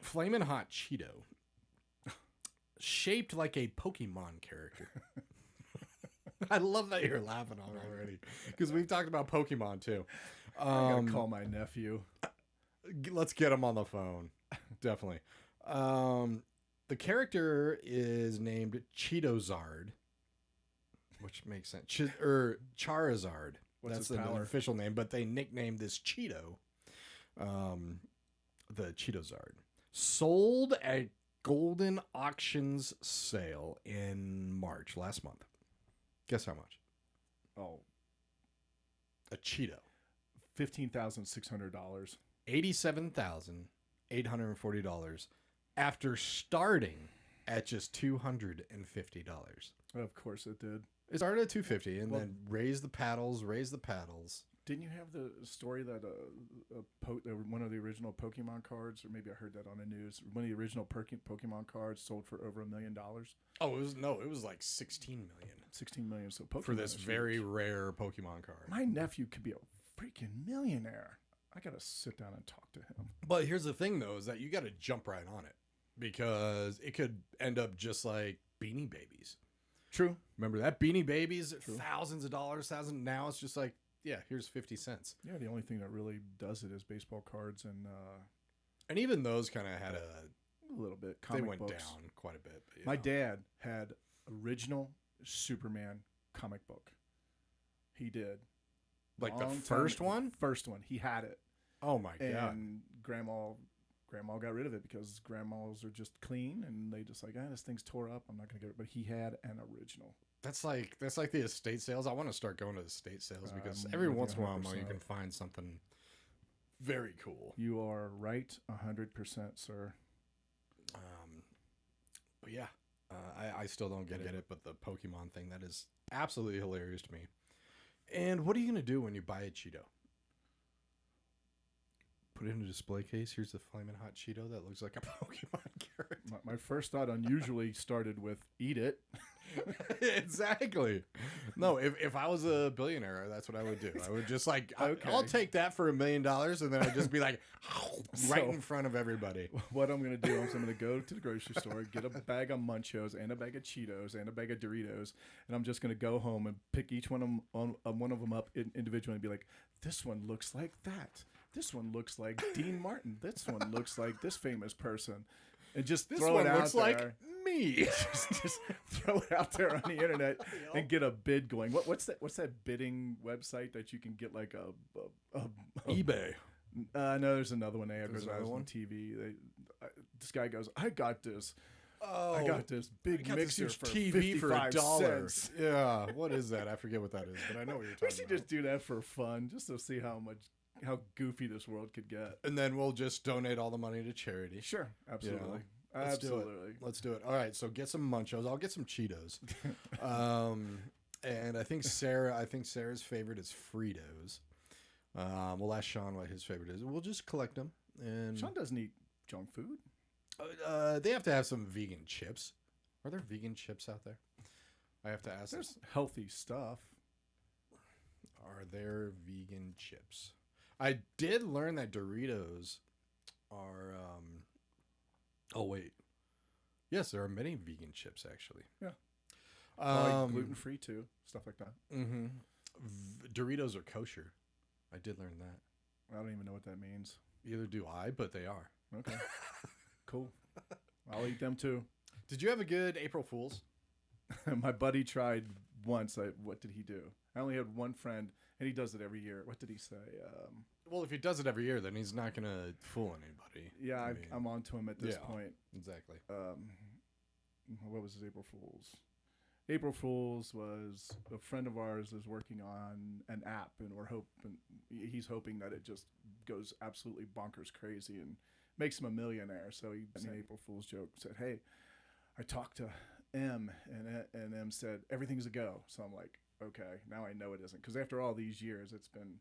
flamin' hot Cheeto shaped like a Pokemon character. I love that you're laughing on it already because we've talked about Pokemon too. I gotta call my nephew. Let's get him on the phone. Definitely. The character is named Cheetozard, which makes sense. Charizard. What's That's his the power? official name, but they nicknamed this Cheeto, the Cheetozard. Sold at Golden Auctions sale in March last month. Guess how much? Oh, A Cheeto. $15,600. $87,840 after starting at just $250. Of course it did. It started at $250 and then raised the paddles. Didn't you have the story that one of the original Pokemon cards, or maybe I heard that on the news, one of the original Pokemon cards sold for over $1 million? Oh, it was like 16 million. 16 million. So Pokemon for this very rare Pokemon card. My nephew could be a freaking millionaire. I got to sit down and talk to him. But here's the thing, though, is that you got to jump right on it because it could end up just like Beanie Babies. True. Remember that? Beanie Babies, thousands of dollars, now it's just like, yeah, here's 50 cents. Yeah, the only thing that really does it is baseball cards and even those kind of had a little bit. They went books. down quite a bit. But, My dad had original Superman comic book. He did. Like the first one? First one. He had it. Oh my god. And grandma got rid of it because grandmas are just clean and they just like, this thing's tore up. I'm not gonna get it. But he had an original. That's like the estate sales. I want to start going to estate sales because every once in a while you can find something very cool. You are right, 100%, sir. But yeah, I still don't get it. But the Pokemon thing, that is absolutely hilarious to me. And what are you gonna do when you buy a Cheeto? Put it in a display case. Here's the flaming hot Cheeto that looks like a Pokemon character. My first thought unusually started with eat it. Exactly. No, if I was a billionaire, that's what I would do. I would just like, I'll take that for $1 million, and then I'd just be like, right in front of everybody. What I'm going to do is I'm going to go to the grocery store, get a bag of Munchos and a bag of Cheetos and a bag of Doritos, and I'm just going to go home and pick each one of them up individually and be like, this one looks like that. This one looks like Dean Martin. This one looks like this famous person. And just throw it out there. Like me. just throw it out there on the internet and get a bid going. What's that bidding website that you can get like a eBay? No, there's another one they advertise on TV. This guy goes, I got this big mixer for TV for $1. $55. Yeah, what is that? I forget what that is, but I know what you're talking about. We should just do that for fun, just to see how goofy this world could get. And then we'll just donate all the money to charity. Sure, absolutely. You know, Let's do it. All right, so get some Munchos. I'll get some Cheetos. And I think Sarah's favorite is Fritos. We'll ask Sean what his favorite is. We'll just collect them. And Sean doesn't eat junk food. They have to have some vegan chips. Are there vegan chips out there? I have to ask. There's healthy stuff. Are there vegan chips? I did learn that Doritos are. Oh wait, yes, there are many vegan chips actually. Yeah, like gluten-free too, stuff like that. Mm-hmm. Doritos are kosher. I did learn that. I don't even know what that means. Either do I, but they are. Okay, cool. I'll eat them too. Did you have a good April Fool's? My buddy tried once. What did he do? I only had one friend, and he does it every year. What did he say? Well, if he does it every year, then he's not going to fool anybody. Yeah, I'm on to him at this point. Exactly. What was his April Fool's? April Fool's was a friend of ours is working on an app, and he's hoping that it just goes absolutely bonkers crazy and makes him a millionaire. So he an April Fool's joke said, "Hey, I talked to M, and M said everything's a go." So I'm like, okay, now I know it isn't, because after all these years, it's been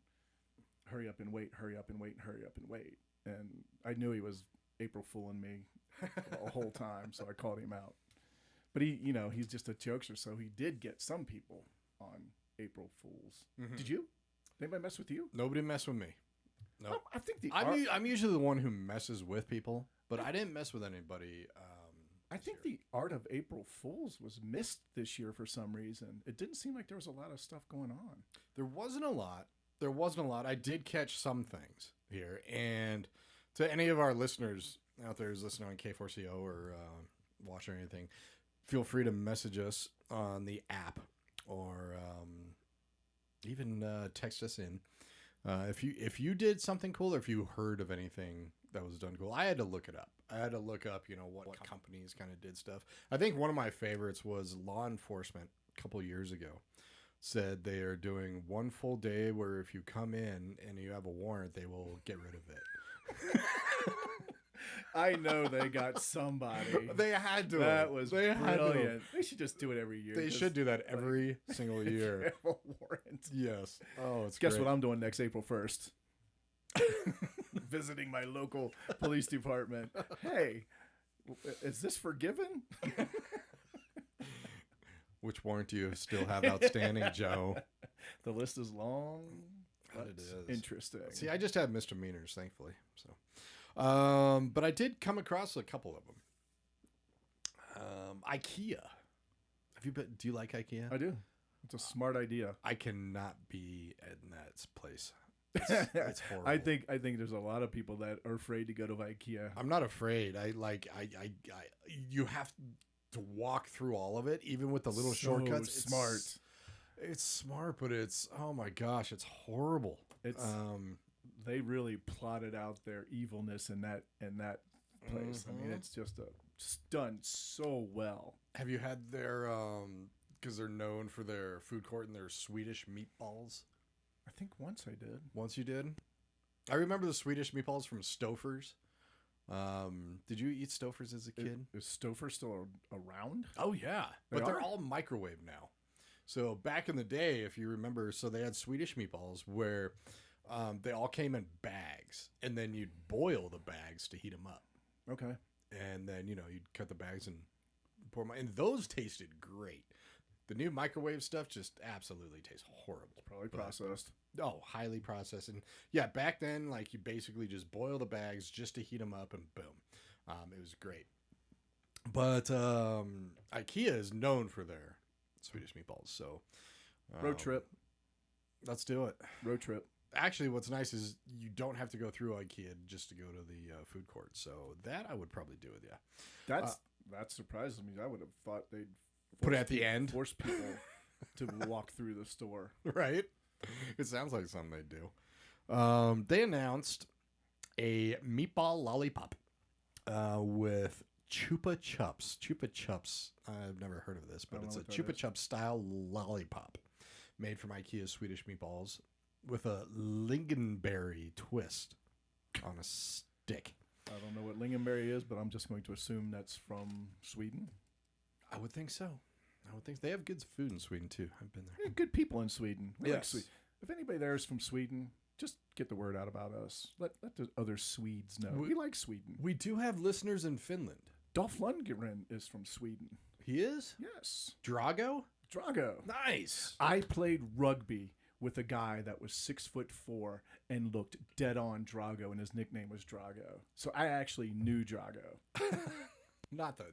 hurry up and wait, hurry up and wait, hurry up and wait. And I knew he was April fooling me the whole time, so I called him out. But he's just a jokester, so he did get some people on April Fools. Mm-hmm. Did you? Anybody mess with you? Nobody messed with me. No, nope. I think I'm usually the one who messes with people, but I didn't mess with anybody. I think the art of April Fools was missed this year for some reason. It didn't seem like there was a lot of stuff going on. There wasn't a lot. I did catch some things here. And to any of our listeners out there who's listening on K4CO or watching or anything, feel free to message us on the app or even text us in. If you did something cool or if you heard of anything that was done cool. I had to look it up. What companies kind of did stuff. I think one of my favorites was law enforcement a couple years ago. said they are doing one full day where if you come in and you have a warrant, they will get rid of it. I know they got somebody. They had to. That was they brilliant. They should just do it every year. They should do that every single year. Have a warrant. Yes. Oh, it's Guess great. what I'm doing next April 1st? Visiting my local police department. Hey, is this forgiven? Which warrant do you still have outstanding, Joe? The list is long. But It is is. interesting. See, I just have misdemeanors, thankfully. So, but I did come across a couple of them. IKEA. Have you been? Do you like IKEA? I do. It's a smart idea. I cannot be in that place. It's horrible. I think there's a lot of people that are afraid to go to IKEA. I'm not afraid. You have to walk through all of it, even with the little shortcuts. It's smart. It's smart, but it's, oh my gosh, it's horrible. It's they really plotted out their evilness in that place. I mean, it's just done so well. Have you had their because they're known for their food court and their Swedish meatballs? I think once I did. Once you did? I remember the Swedish meatballs from Stouffer's. Did you eat Stouffer's as a kid? Is Stouffer still around? Oh yeah, but They they're are? all microwave now. So back in the day, if you remember, so they had Swedish meatballs where they all came in bags, and then you'd boil the bags to heat them up, Okay. and then you'd cut the bags and pour them. And those tasted great. The new microwave stuff just absolutely tastes horrible. Probably processed. Oh, highly processed. And yeah, back then, like, you basically just boil the bags just to heat them up, and boom, it was great. But IKEA is known for their Swedish meatballs. So Road trip. Let's do it. Road trip. Actually, what's nice is you don't have to go through IKEA just to go to the food court. So that I would probably do with you. That surprises me. I would have thought they'd Put it at the end. Force people to walk through the store. Right? It sounds like something they do. They announced a meatball lollipop with Chupa Chups. Chupa Chups. I've never heard of this, but it's a Chupa Chups style lollipop made from IKEA's Swedish meatballs with a lingonberry twist on a stick. I don't know what lingonberry is, but I'm just going to assume that's from Sweden. I would think so. I would think they have good food in Sweden too. I've been there. Yeah, good people in Sweden. We like Yes. Sweden. If anybody there is from Sweden, just get the word out about us. Let the other Swedes know. We like Sweden. We do have listeners in Finland. Dolph Lundgren is from Sweden. He is? Yes. Drago? Drago. Nice. I played rugby with a guy that was 6'4" and looked dead on Drago, and his nickname was Drago. So I actually knew Drago. Not the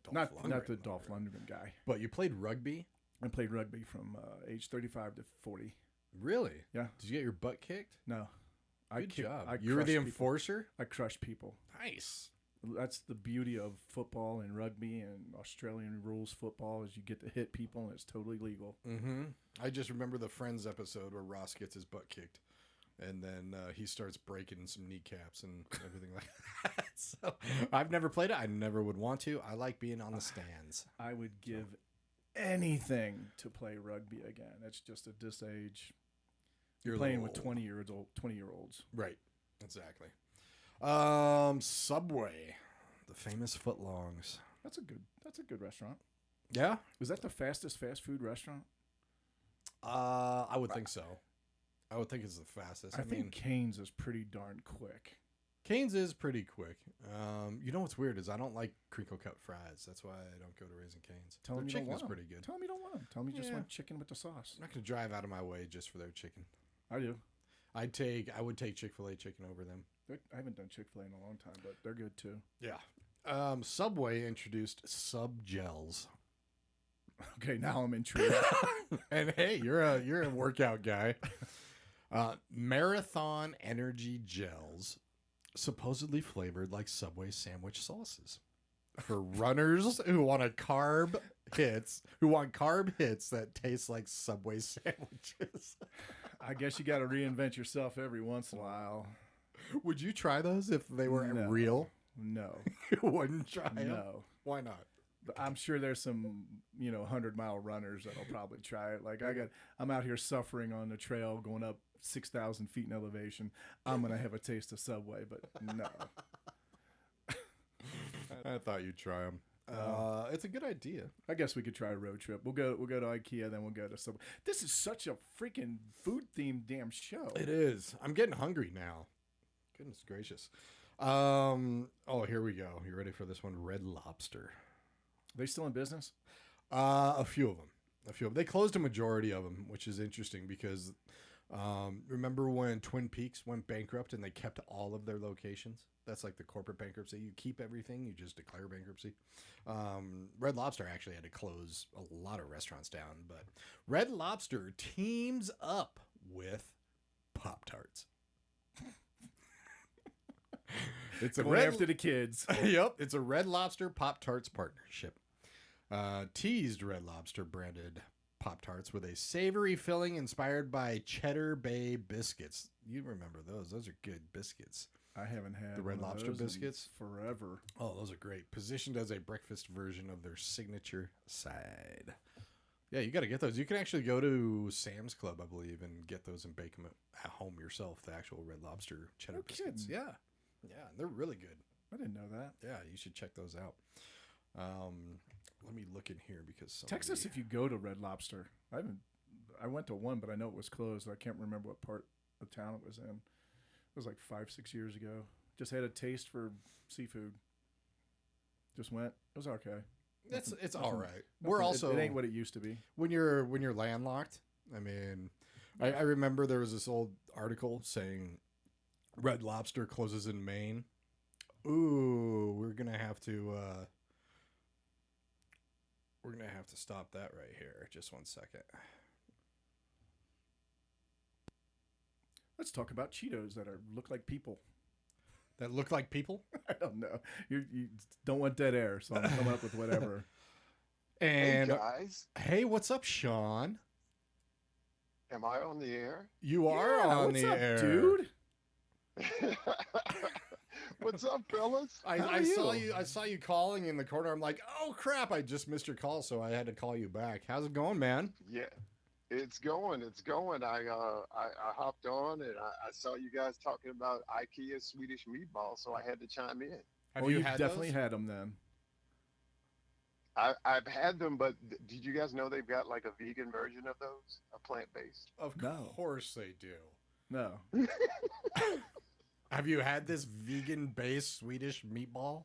Dolph Lundgren. Not the Dolph Lundgren guy. But you played rugby? I played rugby from age 35 to 40. Really? Yeah. Did you get your butt kicked? No. Good job. I You were the crushed people. enforcer? I crushed people. Nice. That's the beauty of football and rugby and Australian rules football is you get to hit people and it's totally legal. Mm-hmm. I just remember the Friends episode where Ross gets his butt kicked. And then he starts breaking some kneecaps and everything like that. So I've never played it. I never would want to. I like being on the stands. I would give anything to play rugby again. It's just at this age. You're playing with 20-year-olds. Right. Exactly. Subway, the famous footlongs. That's a good restaurant. Yeah? Is that the fastest fast food restaurant? I would think so. I would think it's the fastest. I think Cane's is pretty darn quick. Cane's is pretty quick. You know what's weird is I don't like crinkle cut fries. That's why I don't go to Raising Cane's. Tell their them you chicken don't is want pretty them. good. Tell them you don't want them. Tell them you just Yeah. want chicken with the sauce. I'm not going to drive out of my way just for their chicken. I do. I would take Chick-fil-A chicken over them. I haven't done Chick-fil-A in a long time, but they're good too. Yeah. Subway introduced sub gels. Okay, now I'm intrigued. And hey, you're a workout guy. Marathon energy gels, supposedly flavored like Subway sandwich sauces, for runners who want carb hits that taste like Subway sandwiches. I guess you got to reinvent yourself every once in a while. Would you try those if they were No. real? No. You wouldn't try them? No. Why not? I'm sure there's some, 100-mile runners that'll probably try it. Like I'm out here suffering on the trail going up 6,000 feet in elevation. I'm going to have a taste of Subway, but no. I thought you'd try them. It's a good idea. I guess we could try a road trip. We'll go to IKEA, then we'll go to Subway. This is such a freaking food-themed damn show. It is. I'm getting hungry now. Goodness gracious. Here we go. You ready for this one? Red Lobster. They still in business? A few of them. They closed a majority of them, which is interesting because remember when Twin Peaks went bankrupt and they kept all of their locations? That's like the corporate bankruptcy. You keep everything. You just declare bankruptcy. Red Lobster actually had to close a lot of restaurants down, but Red Lobster teams up with Pop-Tarts. It's going after the kids. Yep. It's a Red Lobster Pop-Tarts partnership. Teased Red Lobster branded Pop-Tarts with a savory filling inspired by Cheddar Bay biscuits. You remember those. Those are good biscuits. I haven't had the Red Lobster biscuits forever. Oh, those are great. Positioned as a breakfast version of their signature side. Yeah, you got to get those. You can actually go to Sam's Club, I believe, and get those and bake them at home yourself, the actual Red Lobster cheddar biscuits. Kidding. Yeah. Yeah, they're really good. I didn't know that. Yeah, you should check those out. Let me look in here because text us if you go to Red Lobster. I went to one, but I know it was closed. I can't remember what part of town it was in. It was like 5-6 years ago. Just had a taste for seafood. Just went. It was okay. It's all right. We're also it ain't what it used to be. When you're landlocked. I mean, I remember there was this old article saying Red Lobster closes in Maine. Ooh, we're gonna have to stop that right here. Just 1 second. Let's talk about Cheetos that look like people. That look like people? I don't know. You don't want dead air, so I'm coming up with whatever. And hey guys, hey, what's up, Sean? am I on the air? You are on what's the up, air, dude. What's up, fellas? I saw you calling in the corner. I'm like, oh crap! I just missed your call, so I had to call you back. How's it going, man? Yeah, it's going. I hopped on and I saw you guys talking about IKEA Swedish meatballs, so I had to chime in. Have you definitely those? had them then. I've had them, but did you guys know they've got like a vegan version of those, a plant-based? Of course they do. No. Have you had this vegan-based Swedish meatball?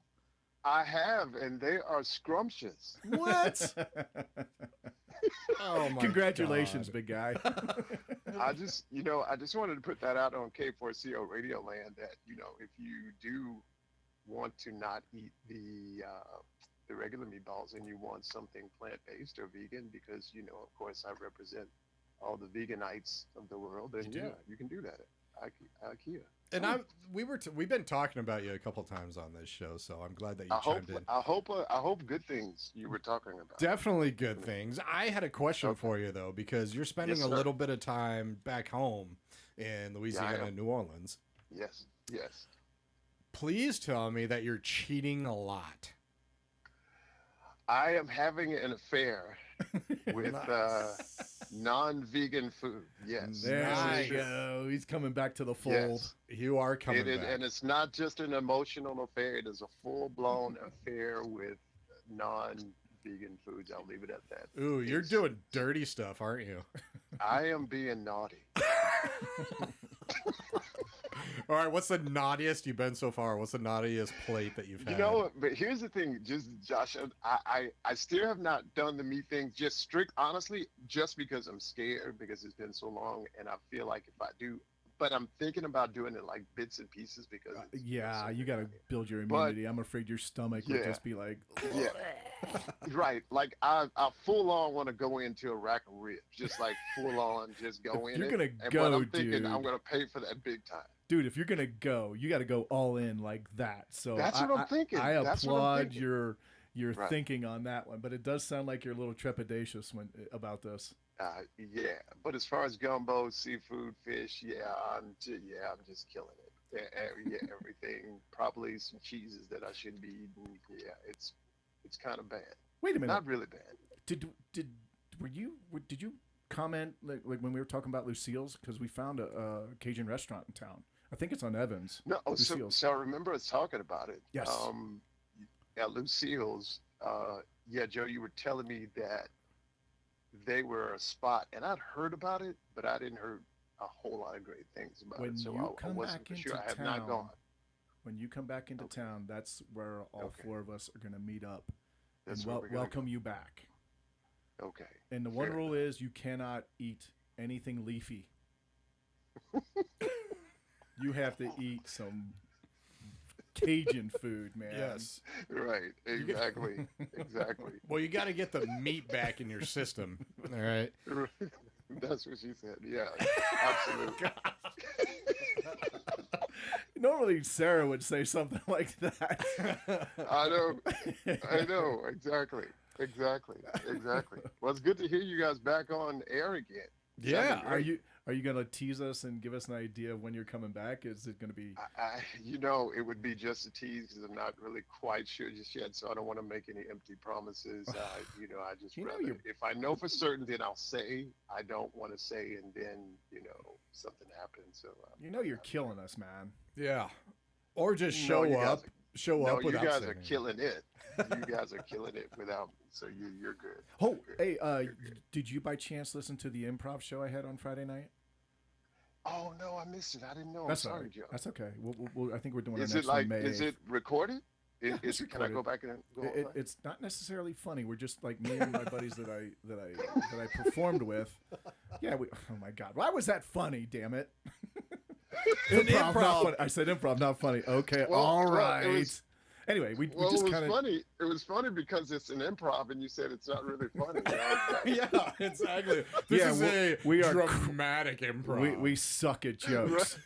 I have, and they are scrumptious. What? Oh my! Congratulations, God. big guy. I just wanted to put that out on K4CO Radio Land that, if you do want to not eat the regular meatballs and you want something plant-based or vegan, because, of course, I represent all the veganites of the world, and you can do that at IKEA. And we've been talking about you a couple times on this show, so I'm glad that you chimed in. I hope good things you were talking about. Definitely good things. I had a question for you though, because you're spending a little bit of time back home in Louisiana and New Orleans. Yes. Please tell me that you're cheating a lot. I am having an affair with non-vegan food. Yes. There you go. He's coming back to the fold. Yes. You are coming back. And it's not just an emotional affair. It is a full-blown affair with non-vegan foods. I'll leave it at that. Ooh, you're doing dirty stuff, aren't you? I am being naughty. All right, what's the naughtiest you've been so far? What's the naughtiest plate that you've had? But here's the thing, just Josh, I still have not done the meat thing, honestly, just because I'm scared, because it's been so long, and I feel like if I do, but I'm thinking about doing it like bits and pieces because you got to build your immunity. I'm afraid your stomach would just be like, yeah, right. Like I full on want to go into a rack of ribs, just like full on, just go in. You're gonna dude. I'm gonna pay for that big time. Dude, if you're gonna go, you got to go all in like that. So that's what I'm thinking. I applaud your thinking on that one, but it does sound like you're a little trepidatious about this. Yeah, but as far as gumbo, seafood, fish, I'm just killing it. Everything. Probably some cheeses that I shouldn't be eating. Yeah, it's kind of bad. Wait a minute. Not really bad. Did you comment like when we were talking about Lucille's, because we found a Cajun restaurant in town. I think it's on Evans. No, Lucille's. so I remember us talking about it. Yes. At Lucille's. Yeah, Joe, you were telling me that they were a spot, and I'd heard about it, but I didn't heard a whole lot of great things about When it. So you I come wasn't back for into sure. I have town, not gone. When you come back into Okay. town, that's where all Okay. four of us are going to meet up That's and where we're gonna welcome go. you back. Okay. And the one Fair rule is you cannot eat anything leafy. You have to eat some Cajun food, man. Yes. Right. Exactly. Exactly. Well, you got to get the meat back in your system. All right. That's what she said. Yeah. Absolutely. Normally, Sarah would say something like that. I know. I know. Exactly. Exactly. Exactly. Well, it's good to hear you guys back on air again. Yeah. Sounded Are you gonna tease us and give us an idea of when you're coming back? Is it gonna be? It would be just a tease because I'm not really quite sure just yet, so I don't want to make any empty promises. I just rather, if I know for certain, then I'll say. I don't want to say, and then something happens. So You're killing us, man. Yeah. Or just No, show you guys up. Show up you without guys saying are anything. killing it. You guys are killing it without me, so you're good. Oh, You're good. hey, did you by chance listen to the improv show I had on Friday night? Oh no, I missed it. I didn't know. That's I'm all sorry, right. Joe. That's okay. I think we're doing Is our it next one like? May. Is it recorded? it's Can I go recorded. back and go? It's not necessarily funny. We're just like me and my buddies that I performed with. Yeah. Oh my God. Why was that funny? Damn it. Improv. Not funny. I said improv, not funny. Okay. Well, all well, right. it was- Anyway, we Well, just it was kind of. funny. It was funny because it's an improv, and you said it's not really funny. Yeah, exactly. This Yeah, is we a are dramatic improv. We suck at jokes.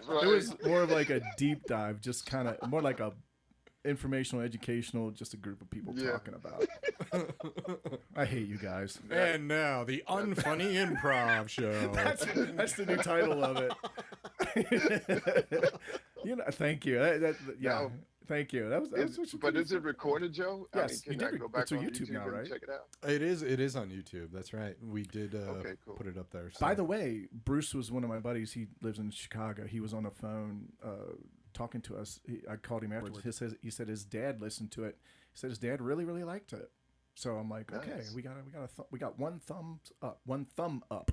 Right. It was more of like a deep dive, just kind of more like a informational, educational, just a group of people Yeah. talking about. I hate you guys. And now the unfunny improv show. That's the new title of it. Thank you. Yeah, No. thank you. That was But is it recorded, Joe? Yes, can you did I go back it's on YouTube now, and right? check it out? It is on YouTube. That's right. We did Okay, cool. put it up there. So. By the way, Bruce was one of my buddies. He lives in Chicago. He was on the phone talking to us. I called him afterwards. He said his dad listened to it. He said his dad really, really liked it. So I'm like, okay, Nice. we got one thumb up.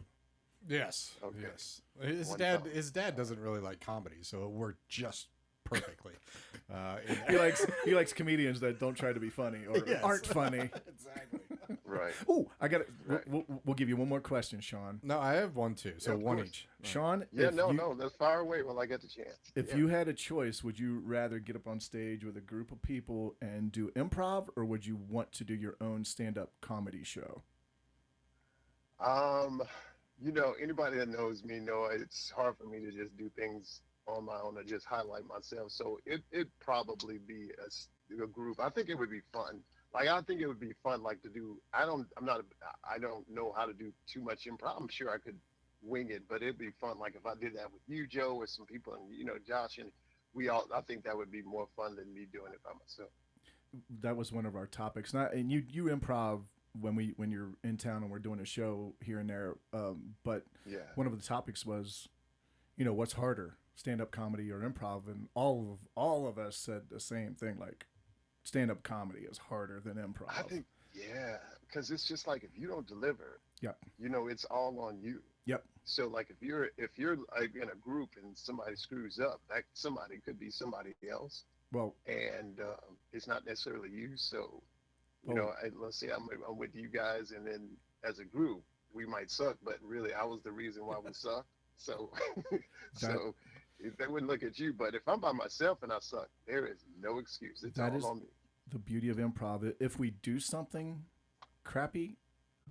Yes. Okay. Yes. His One dad. thumb. His dad doesn't really like comedy, so it worked just perfectly. He likes comedians that don't try to be funny or Yes. aren't funny. Exactly. Right. Oh, I got it. Right. We'll give you one more question, Sean. No, I have one too. So Yeah, of one course. each. Sean, Yeah, if no, you, no. Let's fire away while I get the chance. If Yeah. you had a choice, would you rather get up on stage with a group of people and do improv, or would you want to do your own stand-up comedy show? Anybody that knows me know it's hard for me to just do things on my own or just highlight myself. So it'd probably be a group. I think it would be fun. Like, I think it would be fun, like, to do. I don't know how to do too much improv. I'm sure I could wing it, but it'd be fun. Like, if I did that with you, Joe, or some people, and Josh, and I think that would be more fun than me doing it by myself. That was one of our topics. And you improv when you're in town and we're doing a show here and there. But Yeah. one of the topics was, what's harder, stand-up comedy or improv? And all of us said the same thing, like stand-up comedy is harder than improv. I think, yeah, because it's just like if you don't deliver, Yep. it's all on you. Yep. So like if you're like in a group and somebody screws up, that somebody could be somebody else, Well, and it's not necessarily you. So Well- let's say I'm with you guys, and then as a group we might suck, but really I was the reason why we suck. So so they wouldn't look at you. But if I'm by myself and I suck, there is no excuse. It's That all is- on me. the beauty of improv, if we do something crappy,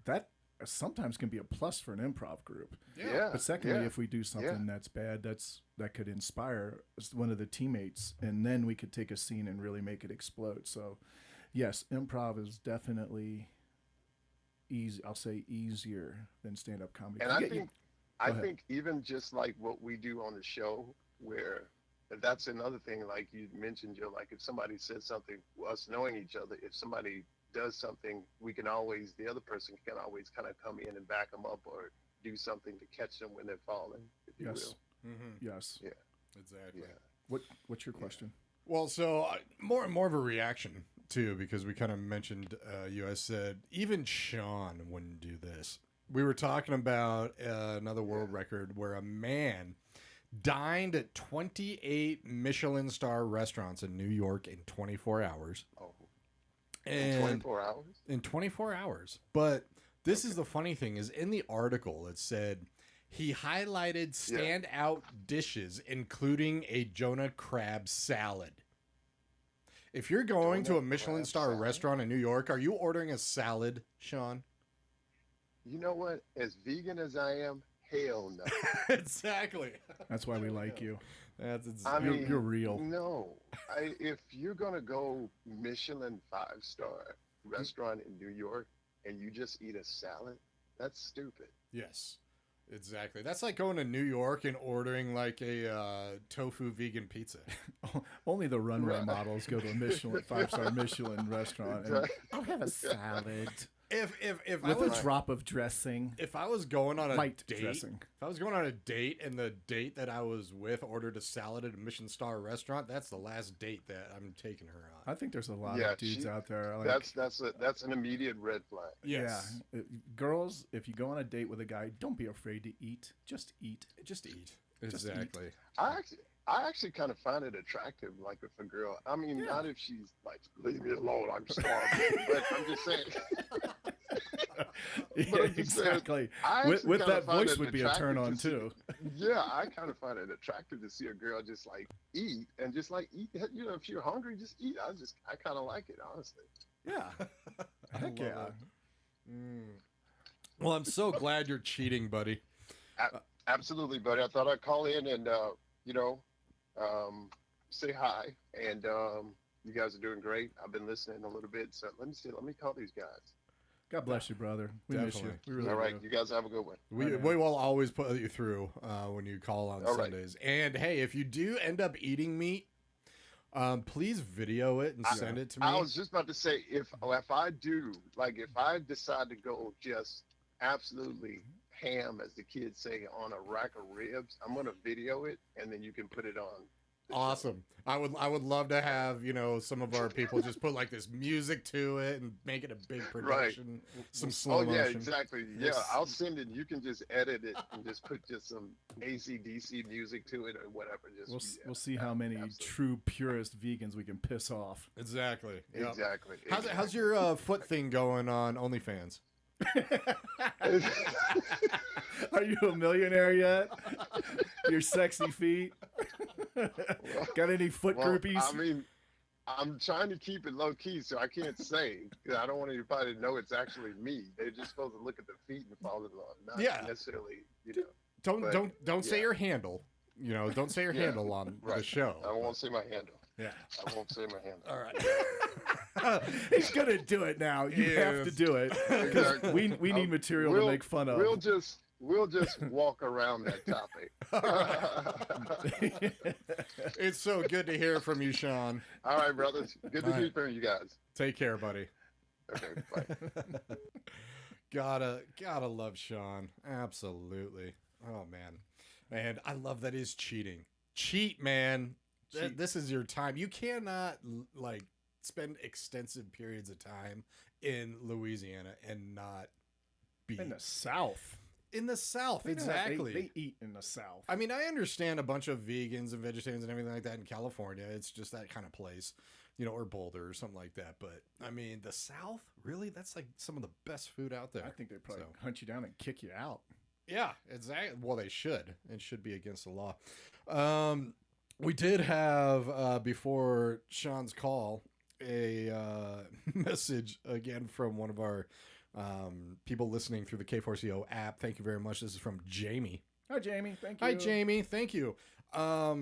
that sometimes can be a plus for an improv group. Yeah. But secondly, yeah. if we do something that's bad, that could inspire one of the teammates, and then we could take a scene and really make it explode. So, yes, improv is definitely easy. I'll say easier than stand-up comedy. And I ahead. think even just like what we do on the show, where that's another thing, like you mentioned, Joe, like if somebody said something, us knowing each other, if somebody does something, the other person can always kind of come in and back them up or do something to catch them when they're falling, if you Yes. will. Yes. Yeah. Exactly. Yeah. What's your question? Well, so more of a reaction too, because we kind of mentioned you. I said even Sean wouldn't do this. We were talking about another world record where a man dined at 28 Michelin star restaurants in New York in 24 hours. Oh. And In 24 hours? In 24 hours. But this is the funny thing is in the article it said he highlighted standout dishes, including a Jonah crab salad. If you're going to a Michelin star restaurant in New York, are you ordering a salad, Sean? You know what? As vegan as I am, hell no. Exactly. That's why we like you. That's I mean, you're real. No, if you're gonna go Michelin 5-star restaurant in New York and you just eat a salad, that's stupid. Yes, exactly. That's like going to New York and ordering like a tofu vegan pizza. Only the runway models go to a Michelin 5-star Michelin restaurant. And I'll have a salad. If I With was a drop of dressing. if I was going on a Light date, dressing. if I was going on a date and the date that I was with ordered a salad at a Michelin star restaurant, that's the last date that I'm taking her on. I think there's a lot Yeah, of dudes out there. Like, that's an immediate red flag. Yes. Yeah. Girls, if you go on a date with a guy, don't be afraid to eat. Just eat. Just eat. Just Exactly. I actually kind of find it attractive, like if a girl, I mean, not if she's like, leave me alone, I'm starving, but I'm just saying. Yeah, exactly. With that voice would be a turn on too. Yeah, I kind of find it attractive to see a girl just like eat and just like eat. You know, if you're hungry, just eat. I kind of like it, honestly. Yeah. Heck yeah. Well, I'm so glad you're cheating, buddy. Absolutely, buddy. I thought I'd call in and say hi. And you guys are doing great. I've been listening a little bit, so let me call these guys. God bless you, brother. We miss you. Definitely. We really All right, do. you guys have a good one. We will always put you through when you call on All right. Sundays. And hey, if you do end up eating meat, please video it and send it to me. I was just about to say if I do, like if I decide to go just absolutely ham, as the kids say, on a rack of ribs, I'm gonna video it and then you can put it on. Awesome. I would love to have, some of our people just put like this music to it and make it a big production. Some slow motion. Oh yeah, exactly. Yeah, Yes. I'll send it. You can just edit it and just put just some AC/DC music to it or whatever. We'll see how many true purist vegans we can piss off. Exactly. Yep. Exactly. How's your foot thing going on OnlyFans? Are you a millionaire yet? Your sexy feet. Got any foot groupies? I mean, I'm trying to keep it low key, so I can't say, because I don't want anybody to know it's actually me. They're just supposed to look at the feet and fall in love, not necessarily, Don't say your handle. Don't say your handle on the show. I won't say my handle. Yeah. I won't say my handle. All right. He's gonna do it now. You have to do it because Exactly. we need material to make fun of. We'll just walk around that topic. It's so good to hear from you, Sean. All right, brothers. Good to hear from you guys. Take care, buddy. Okay, bye. Gotta love Sean. Absolutely. Oh man. And I love that he's cheating. Cheat, man. This is your time. You cannot spend extensive periods of time in Louisiana and not be in the South. In the South, exactly. They eat in the South. I mean, I understand a bunch of vegans and vegetarians and everything like that in California. It's just that kind of place, or Boulder or something like that. But I mean, the South, really? That's like some of the best food out there. I think they'd probably hunt you down and kick you out. Yeah, exactly. Well, they should. It should be against the law. We did have, before Sean's call, a message again from one of our people listening through the K4CO app. Thank you very much. This is from Jamie. Hi, Jamie. Thank you. Hi, Jamie. Thank you.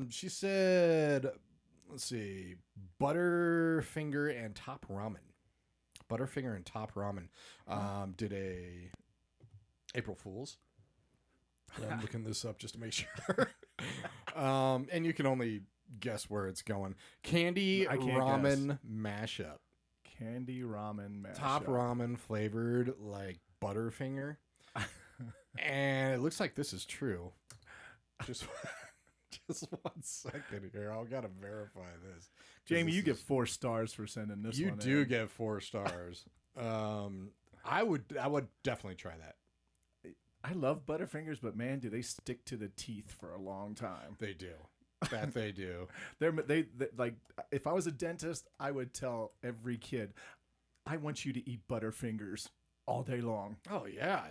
She said, let's see, Butterfinger and Top Ramen. Butterfinger and Top Ramen did a April Fool's. I'm looking this up just to make sure. And you can only guess where it's going. Candy ramen mashup. Candy ramen mashup. Top ramen flavored like Butterfinger. And it looks like this is true. Just 1 second here. I've got to verify this. Jamie, you get 4 stars for sending this You one do in. get 4 stars. I would definitely try that. I love Butterfingers, but man, do they stick to the teeth for a long time. They do. That they do. They like, if I was a dentist, I would tell every kid, I want you to eat Butterfingers all day long. Oh yeah.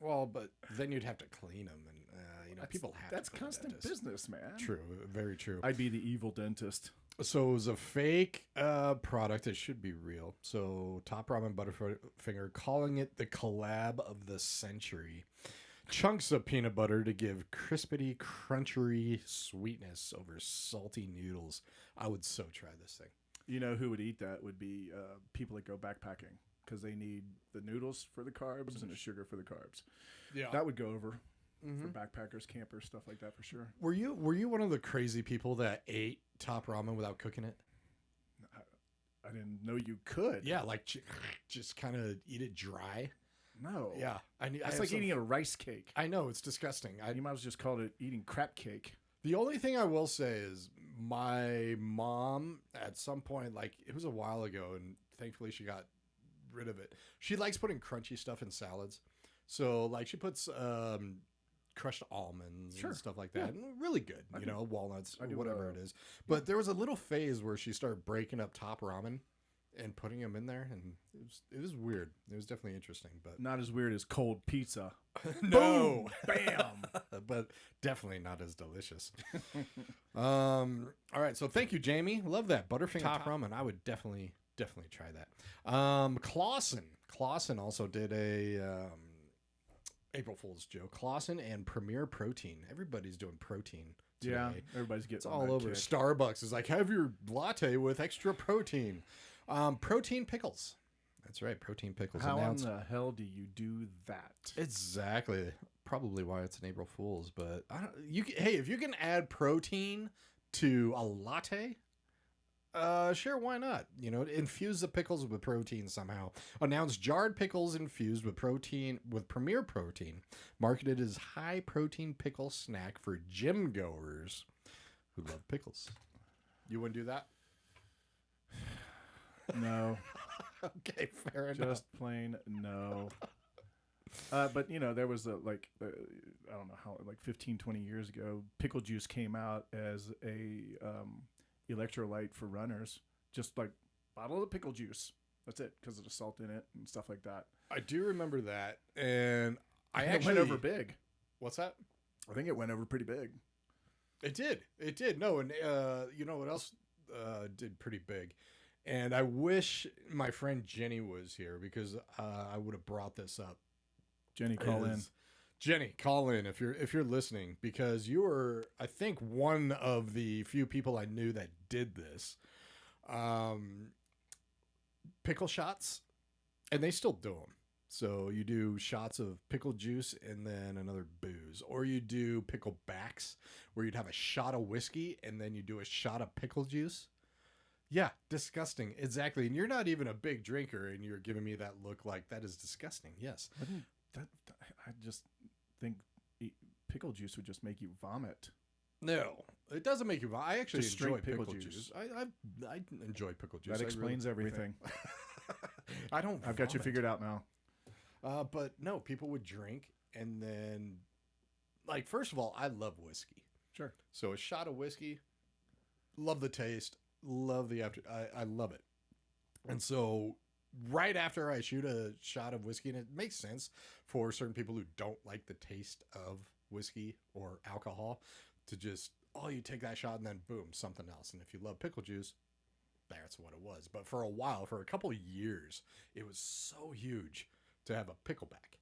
Well, but then you'd have to clean them, and people have. That's to go to constant dentists. business, man. True. Very true. I'd be the evil dentist. So it was a fake product. It should be real. So Top Ramen Butterfinger calling it the collab of the century. Chunks of peanut butter to give crispity, crunchy sweetness over salty noodles. I would so try this thing. You know who would eat that would be people that go backpacking because they need the noodles for the carbs and the sugar for the carbs. Yeah. That would go over for backpackers, campers, stuff like that for sure. Were you one of the crazy people that ate Top Ramen without cooking it? I didn't know you could. Yeah, like just kind of eat it dry. No. Yeah, It's like eating a rice cake. I know, it's disgusting. You might as well just call it eating crap cake. The only thing I will say is my mom at some point, like it was a while ago, and thankfully she got rid of it. She likes putting crunchy stuff in salads, so like she puts crushed almonds and stuff like that. Yeah. And really good, walnuts, I do, whatever it is. But there was a little phase where she started breaking up Top Ramen and putting them in there, and it was weird. It was definitely interesting, but Not as weird as cold pizza. no, Bam. but definitely not as delicious. All right, so thank you, Jamie. Love that Butterfinger Top Ramen. I would definitely try that. Clausen also did a April Fool's joke. Clausen and Premier Protein. Everybody's doing protein today. Yeah, everybody's getting It's all over. Kick. Starbucks is like, have your latte with extra protein. Protein pickles. That's right, protein pickles. How in the hell do you do that? Exactly. Probably why it's an April Fool's, but hey, if you can add protein to a latte, sure, why not? Infuse the pickles with protein somehow. Announce jarred pickles infused with protein, with Premier Protein, marketed as high protein pickle snack for gym goers who love pickles. You wouldn't do that? No. Okay, fair enough. Just plain no. But there was I don't know how, like 15, 20 years ago, pickle juice came out as a electrolyte for runners. Just like bottle of pickle juice. That's it, because of the salt in it and stuff like that. I do remember that, and It went over big. What's that? I think it went over pretty big. It did. No, and you know what else did pretty big? And I wish my friend Jenny was here, because I would have brought this up. Jenny, call in. Jenny, call in if you're listening, because you were, I think, one of the few people I knew that did this. Pickle shots, and they still do them. So you do shots of pickle juice and then another booze, or you do pickle backs, where you'd have a shot of whiskey and then you do a shot of pickle juice. Yeah, disgusting. Exactly. And you're not even a big drinker, and you're giving me that look like that is disgusting. Yes. I just think pickle juice would just make you vomit. No, it doesn't make you vomit. I actually Just enjoy straight pickle pickle juice. juice. I enjoy pickle juice. That explains everything. I don't. I've got you figured out now. But no, people would drink, and then, like, first of all, I love whiskey. Sure. So a shot of whiskey, love the taste, love the after. I love it. And so right after I shoot a shot of whiskey, and it makes sense for certain people who don't like the taste of whiskey or alcohol, to just, you take that shot and then boom, something else. And if you love pickle juice, that's what it was. But for a while, for a couple of years, it was so huge to have a pickleback.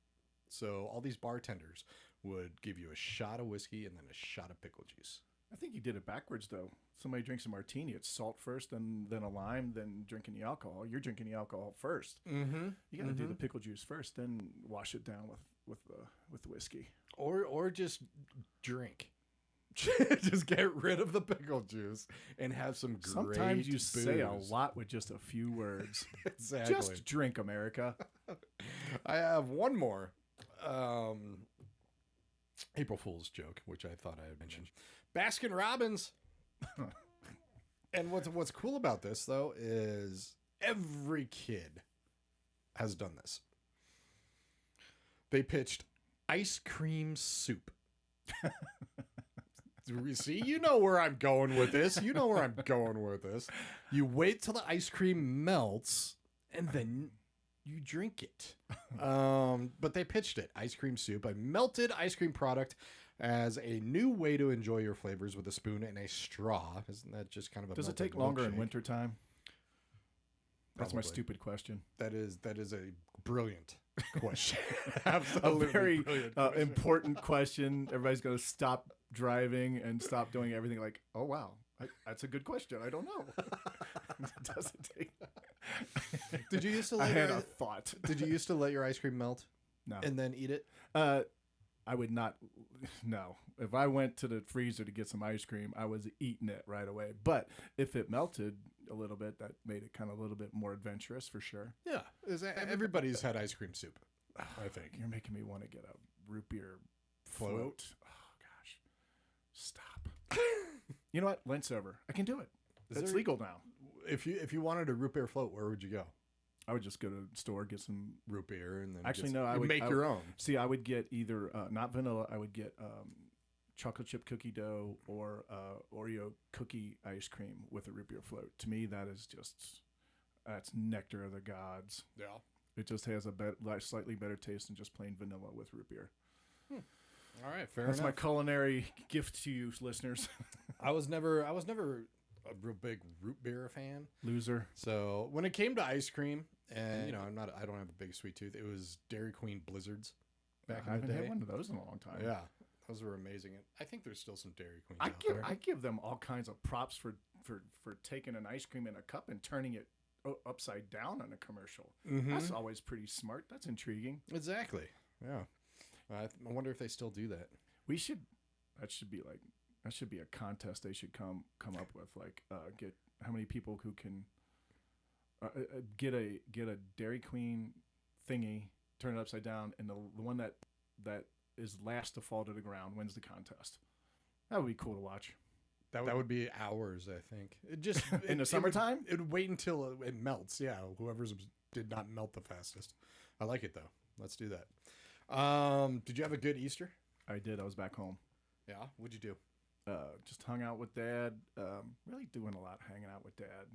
So all these bartenders would give you a shot of whiskey and then a shot of pickle juice. I think you did it backwards, though. Somebody drinks a martini, it's salt first, then a lime, then drinking the alcohol. You're drinking the alcohol first. Mm-hmm. You got to do the pickle juice first, then wash it down with the whiskey. Or just drink. Just get rid of the pickle juice and have some great Sometimes you say a booze. lot with just a few words. Exactly. Just drink, America. I have one more April Fool's joke, which I thought I had mentioned. Baskin Robbins. And what's cool about this though is every kid has done this. They pitched ice cream soup. See, you know where I'm going with this. You wait till the ice cream melts and then you drink it. But they pitched it, ice cream soup, a melted ice cream product as a new way to enjoy your flavors with a spoon and a straw. Isn't that just kind of a Does it melted take longer in milkshake? wintertime? That's my Probably. stupid question. That is a brilliant question. Absolutely A very brilliant question. important question. Everybody's going to stop driving and stop doing everything like, oh, wow. That's a good question. I don't know. Does it take... Did you used to I let had your, a thought. Did you used to let your ice cream melt No. and then eat it? I would not. No. If I went to the freezer to get some ice cream, I was eating it right away. But if it melted a little bit, that made it kind of a little bit more adventurous for sure. Yeah. Everybody's had ice cream soup, I think. You're making me want to get a root beer float. Oh, gosh. Stop. You know what? Lent's over. I can do it. It's there- legal now. If you wanted a root beer float, where would you go? I would just go to the store, get some. Root beer and then Actually, get no, I you would make your own. See, I would get either, not vanilla, I would get chocolate chip cookie dough or Oreo cookie ice cream with a root beer float. To me, that's nectar of the gods. Yeah. It just has a slightly better taste than just plain vanilla with root beer. All right, fair That's enough. my culinary gift to you, listeners. I was never a real big root beer fan. Loser. So when it came to ice cream, and I don't have a big sweet tooth. It was Dairy Queen Blizzards back I in haven't the day. had one of those in a long time. Yeah, those were amazing. I think there's still some Dairy Queens I out there. give them all kinds of props for taking an ice cream in a cup and turning it upside down on a commercial. Mhm. That's always pretty smart. That's intriguing. Exactly. Yeah. I wonder if they still do that. We should. That should be a contest they should come up with. Like, get how many people who can get a Dairy Queen thingy, turn it upside down, and the one that is last to fall to the ground wins the contest. That would be cool to watch. That would be hours, I think. It just In the summertime? It would wait until it melts. Yeah, whoever's did not melt the fastest. I like it though. Let's do that. Did you have a good Easter? I did. I was back home. Yeah. What'd you do? Just hung out with Dad. Really doing a lot hanging out with Dad.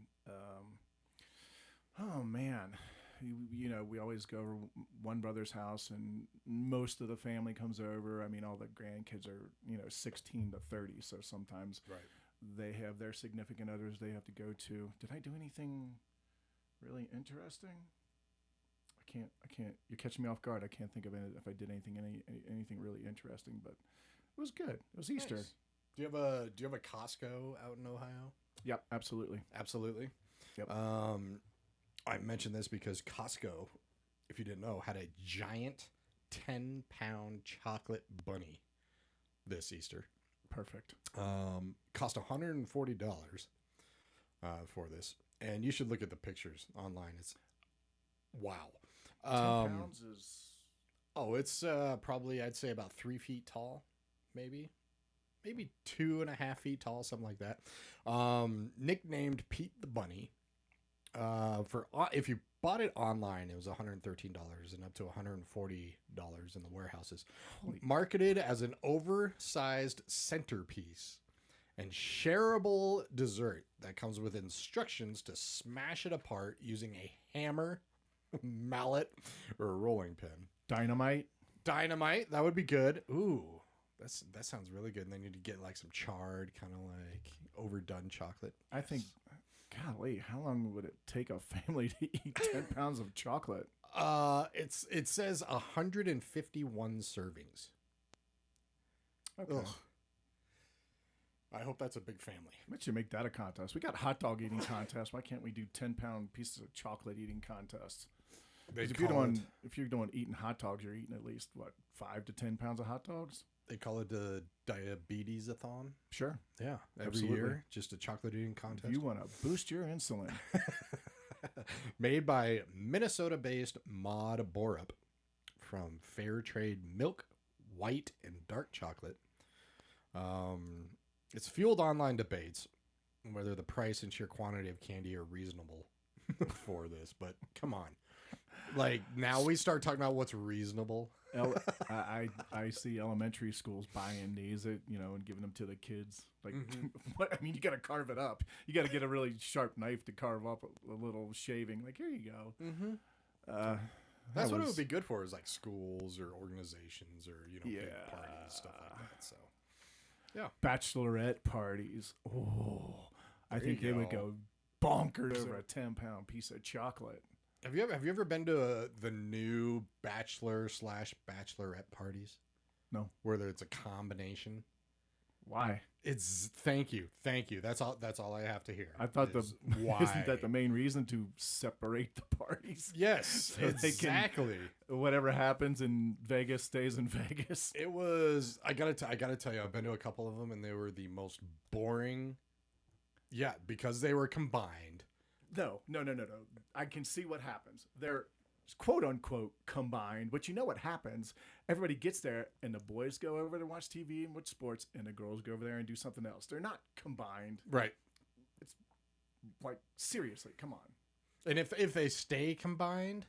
Oh man, we always go over one brother's house, and most of the family comes over. I mean, all the grandkids are 16 to 30, so sometimes they have their significant others they have to go to. Did I do anything really interesting? I can't. You're catching me off guard. I can't think of if I did anything really interesting, but it was good. It was Easter. Nice. Do you have a Costco out in Ohio? Yep, absolutely. Absolutely. Yep. I mentioned this because Costco, if you didn't know, had a giant 10-pound chocolate bunny this Easter. Perfect. Cost $140 for this, and you should look at the pictures online. It's wow. 10 pounds is... Oh, it's probably, I'd say, about 3 feet tall, maybe 2.5 feet tall, something like that. Nicknamed Pete the Bunny. If you bought it online, it was $113 and up to $140 in the warehouses. Marketed as an oversized centerpiece and shareable dessert that comes with instructions to smash it apart using a hammer, mallet, or a rolling pin. Dynamite, that would be good. Ooh, that sounds really good. And then you'd get like some charred, kind of like overdone chocolate. I think, golly, how long would it take a family to eat 10 pounds of chocolate? It says 151 servings. Okay. Ugh. I hope that's a big family. Bet you make that a contest. We got hot dog eating contests. Why can't we do 10-pound pieces of chocolate eating contests? They'd If you're call doing eating hot dogs, you're eating at least 5 to 10 pounds of hot dogs. They call it the diabetes-a-thon. Sure. Yeah, every Absolutely. year, just a chocolate eating contest. If you want to boost your insulin. Made by Minnesota-based Maud Borup from Fair Trade Milk, White, and Dark Chocolate. It's fueled online debates whether the price and sheer quantity of candy are reasonable for this. But come on. Like, now we start talking about what's reasonable. I see elementary schools buying these, and giving them to the kids. Like, what? I mean, you got to carve it up. You got to get a really sharp knife to carve up a little shaving. Like, here you go. Mm-hmm. That's what it would be good for, is like schools or organizations or big parties, stuff like that. So, yeah, bachelorette parties. Oh, I think they would go bonkers over a 10-pound piece of chocolate. Have you ever been to the new bachelor/bachelorette parties? No. Where it's a combination. Why? Thank you. That's all I have to hear. I thought why isn't that the main reason to separate the parties? Yes, So exactly. Whatever happens in Vegas stays in Vegas. It was. I gotta tell you, I've been to a couple of them, and they were the most boring. Yeah, because they were combined. No. I can see what happens. They're quote unquote combined, but you know what happens? Everybody gets there, and the boys go over to watch TV and watch sports, and the girls go over there and do something else. They're not combined. Right. It's like, seriously, come on. And if they stay combined,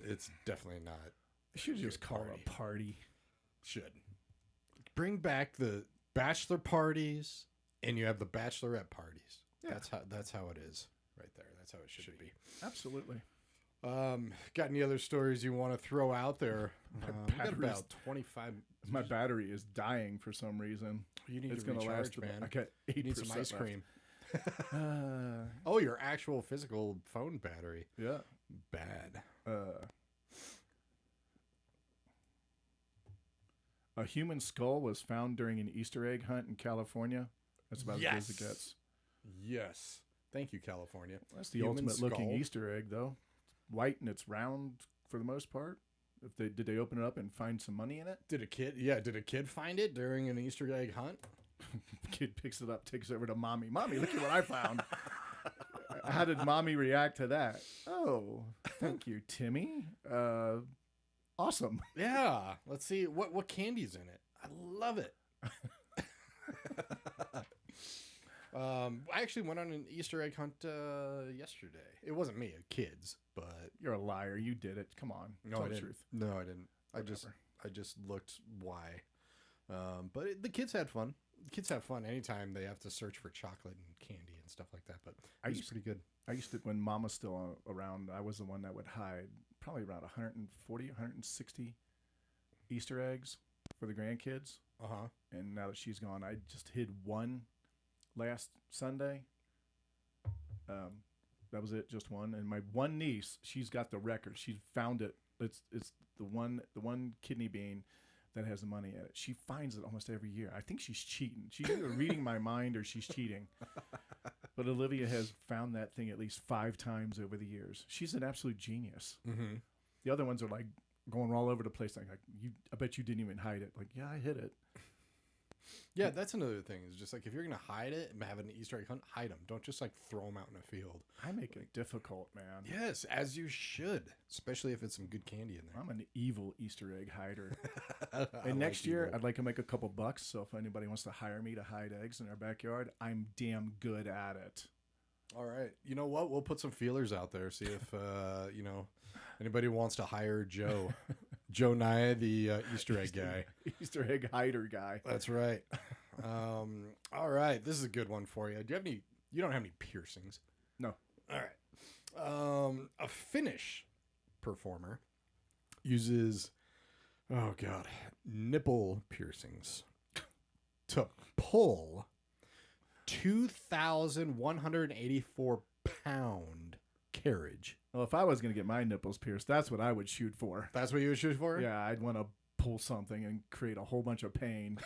it's definitely not. They should just call it a party. Should bring back the bachelor parties, and you have the bachelorette parties. Yeah. That's how it is. Right there. That's how it should be. Absolutely. Got any other stories you want to throw out there? Got about 25. My battery is dying for some reason. You need it's to recharge, last, man. I got 8% You need some ice left. cream. Your actual physical phone battery. Yeah. Bad. A human skull was found during an Easter egg hunt in California. That's about as good as it gets. Yes. Thank you, California. That's the Human ultimate looking skull. Easter egg, though. White and it's round for the most part. Did they open it up and find some money in it? Did a kid find it during an Easter egg hunt? Kid picks it up, takes it over to mommy. Mommy, look at what I found. How did mommy react to that? Oh, thank you, Timmy. Awesome. Yeah. Let's see what candy's in it. I love it. I actually went on an Easter egg hunt yesterday. It wasn't me, kids, but You're a liar. You did it. Come on. no, Tell I the didn't. truth. No, I didn't. Whatever. I just looked why. But the kids had fun. The kids have fun anytime they have to search for chocolate and candy and stuff like that. But it was pretty good. I used to, when Mama's still around, I was the one that would hide probably around 140, 160 Easter eggs for the grandkids. Uh-huh. And now that she's gone, I just hid one last Sunday. That was it, just one. And my one niece, she's got the record. She found it. It's the one kidney bean that has the money in it. She finds it almost every year. I think she's cheating. She's either reading my mind or she's cheating. But Olivia has found that thing at least 5 times over the years. She's an absolute genius. Mm-hmm. The other ones are like going all over the place. Like I bet you didn't even hide it. Like, yeah, I hid it. Yeah, that's another thing. Is just like, if you're gonna hide it and have an Easter egg hunt, hide them. Don't just like throw them out in a field. I make it difficult, man. Yes, as you should, especially if it's some good candy in there. I'm an evil Easter egg hider. I And next like year, evil. I'd like to make a couple bucks. So if anybody wants to hire me to hide eggs in our backyard, I'm damn good at it. All right. You know what? We'll put some feelers out there. See if anybody wants to hire Joe. Joe Nie, the Easter egg guy. Easter egg hider guy. That's right. All right. This is a good one for you. Do you have any? You don't have any piercings? No. All right. A Finnish performer uses, nipple piercings to pull 2,184 pound carriage. Well, if I was going to get my nipples pierced, that's what I would shoot for. That's what you would shoot for? Yeah, I'd want to pull something and create a whole bunch of pain.